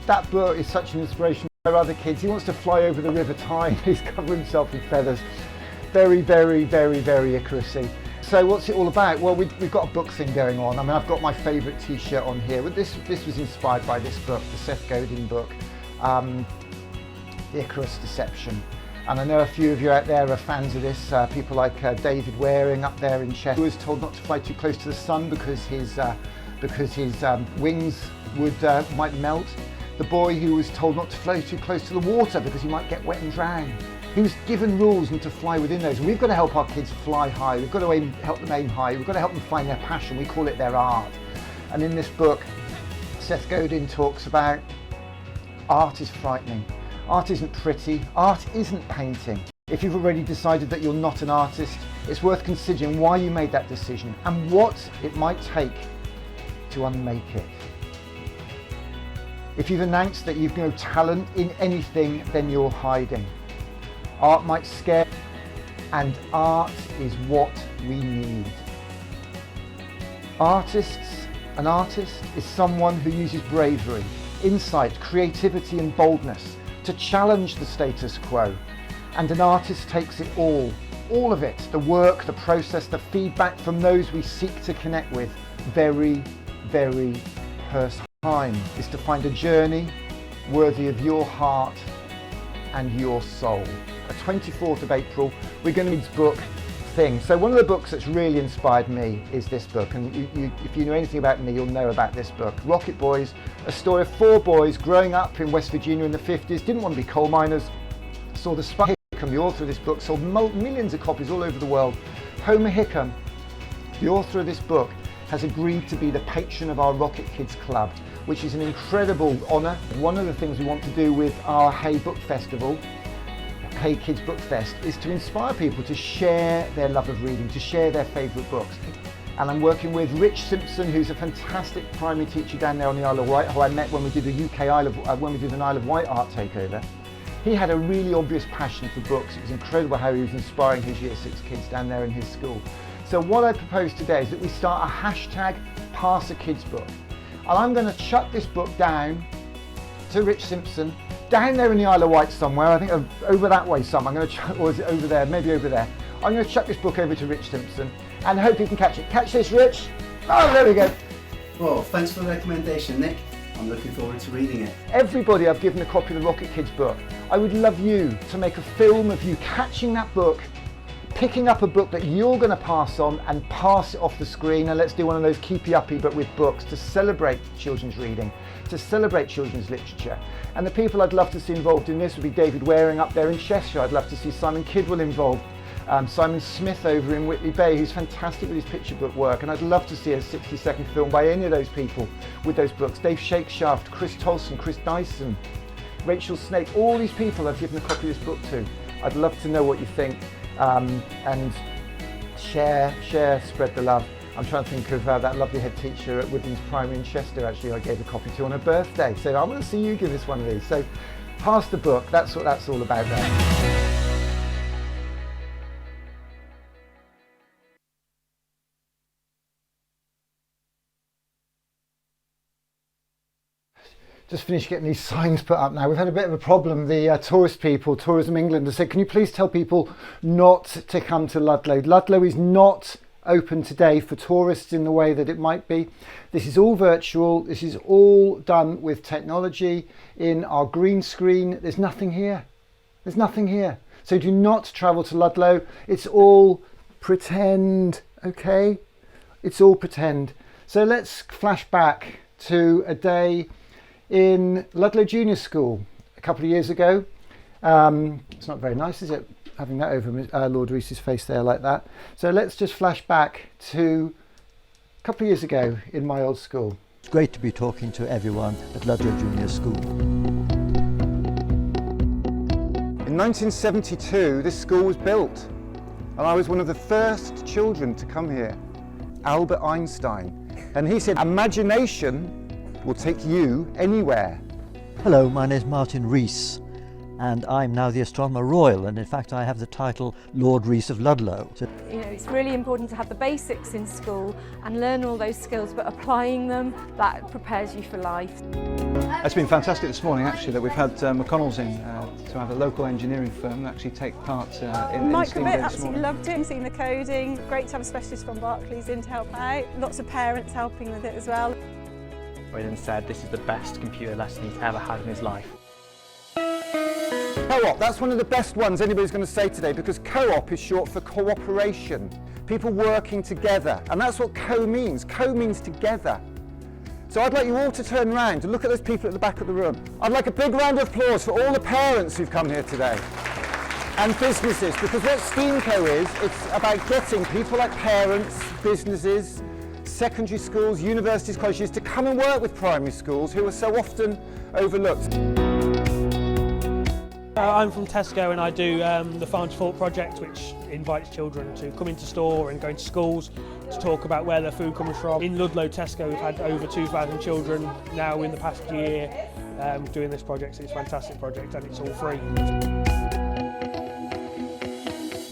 that book is such an inspiration for other kids. He wants to fly over the River Tyne. He's covered himself in feathers. Very Icarus-y. So what's it all about? Well, we've got a book thing going on. I mean, I've got my favourite t-shirt on here. But this was inspired by this book, the Seth Godin book, The Icarus Deception. And I know a few of you out there are fans of this. People like David Waring up there in Chester, who was told not to fly too close to the sun because his wings might melt. The boy who was told not to fly too close to the water because he might get wet and drown. He was given rules and to fly within those. And we've got to help our kids fly high. We've got to help them aim high. We've got to help them find their passion. We call it their art. And in this book, Seth Godin talks about art is frightening. Art isn't pretty. Art isn't painting. If you've already decided that you're not an artist, it's worth considering why you made that decision and what it might take to unmake it. If you've announced that you've no talent in anything, then you're hiding. Art might scare, and art is what we need. An artist is someone who uses bravery, insight, creativity and boldness to challenge the status quo. And an artist takes it all of it, the work, the process, the feedback from those we seek to connect with, very personal. Time is to find a journey worthy of your heart and your soul. The 24th of April, we're going to read this book thing. So one of the books that's really inspired me is this book, and if you know anything about me, you'll know about this book. Rocket Boys, a story of 4 boys growing up in West Virginia in the 50s, didn't want to be coal miners, saw the spark. Hickam, the author of this book, sold millions of copies all over the world. Homer Hickam, the author of this book, has agreed to be the patron of our Rocket Kids Club, which is an incredible honour. One of the things we want to do with our Hay Book Festival, Hay Kids Book Fest, is to inspire people to share their love of reading, to share their favourite books. And I'm working with Rich Simpson, who's a fantastic primary teacher down there on the Isle of Wight, who I met when we did the when we did an Isle of Wight art takeover. He had a really obvious passion for books. It was incredible how he was inspiring his Year 6 kids down there in his school. So what I propose today is that we start a hashtag Pass a Kids Book. And I'm going to chuck this book down to Rich Simpson, down there in the Isle of Wight somewhere, I think over that way somewhere. I'm going to chuck, or is it over there? Maybe over there. I'm going to chuck this book over to Rich Simpson and hope you can catch it. Catch this, Rich. Oh, there we go. Well, thanks for the recommendation, Nick. I'm looking forward to reading it. Everybody I've given a copy of the Rocket Kids book. I would love you to make a film of you catching that book, picking up a book that you're going to pass on and pass it off the screen, and let's do one of those keepy uppy but with books to celebrate children's reading, to celebrate children's literature. And the people I'd love to see involved in this would be David Waring up there in Cheshire. I'd love to see Simon Kidwell involved. Simon Smith over in Whitley Bay, who's fantastic with his picture book work, and I'd love to see a 60-second film by any of those people with those books. Dave Shakeshaft, Chris Tolson, Chris Dyson, Rachel Snape, all these people I've given a copy of this book to. I'd love to know what you think, and share, spread the love. I'm trying to think of that lovely head teacher at Woodlands Primary in Chester, actually, I gave a copy to on her birthday. So I want to see you give us one of these. So pass the book, that's what that's all about there. Just finished getting these signs put up now. We've had a bit of a problem. The tourist people, Tourism England, have said, can you please tell people not to come to Ludlow? Ludlow is not open today for tourists in the way that it might be. This is all virtual. This is all done with technology in our green screen. There's nothing here. There's nothing here. So do not travel to Ludlow. It's all pretend, okay? It's all pretend. So let's flash back to a day in Ludlow Junior School a couple of years ago. It's not very nice, is it, having that over Lord Reese's face there like that. So let's just flash back to a couple of years ago in my old school. It's great to be talking to everyone at Ludlow Junior School. In 1972, this school was built, and I was one of the first children to come here, Albert Einstein. And he said, imagination will take you anywhere. Hello, my name is Martin Rees, and I'm now the Astronomer Royal, and in fact I have the title Lord Rees of Ludlow. So, you know, it's really important to have the basics in school and learn all those skills, but applying them, that prepares you for life. It's been fantastic this morning actually that we've had McConnell's in to have a local engineering firm actually take part in Mike STEAM Day this absolutely morning. loved it, seeing the coding. Great to have a specialist from Barclays in to help out. Lots of parents helping with it as well. Aidan said this is the best computer lesson he's ever had in his life. Co-op, that's one of the best ones anybody's going to say today, because co-op is short for cooperation. People working together, and that's what co means. Co means together. So I'd like you all to turn around and look at those people at the back of the room. I'd like a big round of applause for all the parents who've come here today. And businesses, because what STEAMco is, it's about getting people like parents, businesses, secondary schools, universities, colleges to come and work with primary schools who are so often overlooked. I'm from Tesco and I do the Farm to Fork project, which invites children to come into store and go into schools to talk about where their food comes from. In Ludlow Tesco we've had over 2,000 children now in the past year doing this project. So it's a fantastic project and it's all free.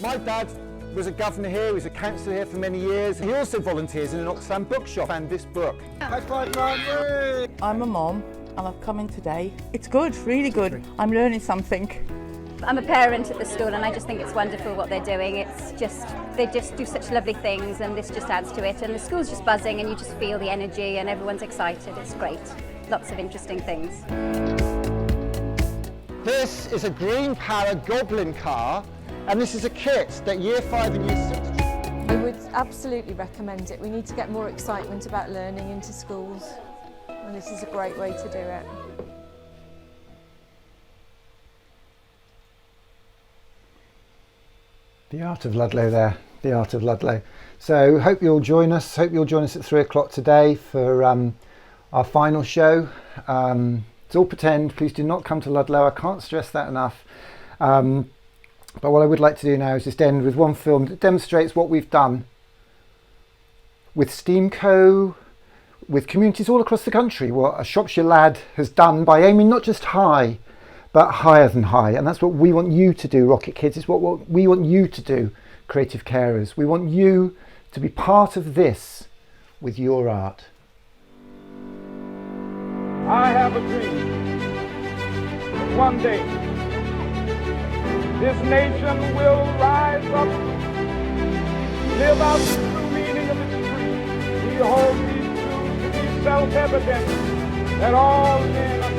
My dad was a governor here, he was a councillor here for many years. He also volunteers in an Oxfam bookshop and this book. High five, Martin! I'm a mom and I've come in today. It's good, really good. I'm learning something. I'm a parent at the school and I just think it's wonderful what they're doing. It's just, they just do such lovely things and this just adds to it. And the school's just buzzing and you just feel the energy and everyone's excited. It's great. Lots of interesting things. This is a Green Power Goblin car, and this is a kit that Year 5 and Year 6... I would absolutely recommend it. We need to get more excitement about learning into schools, and this is a great way to do it. The Art of Ludlow there, the Art of Ludlow. So hope you'll join us. Hope you'll join us at 3 o'clock today for our final show. It's all pretend. Please do not come to Ludlow. I can't stress that enough. But what I would like to do now is just end with one film that demonstrates what we've done with STEAMco, with communities all across the country, what a Shropshire lad has done by aiming not just high, but higher than high. And that's what we want you to do, Rocket Kids. It's what we want you to do, Creative Carers. We want you to be part of this with your art. I have a dream that one day this nation will rise up, live out the true meaning of its creed. We hold these truths to be self-evident, that all men are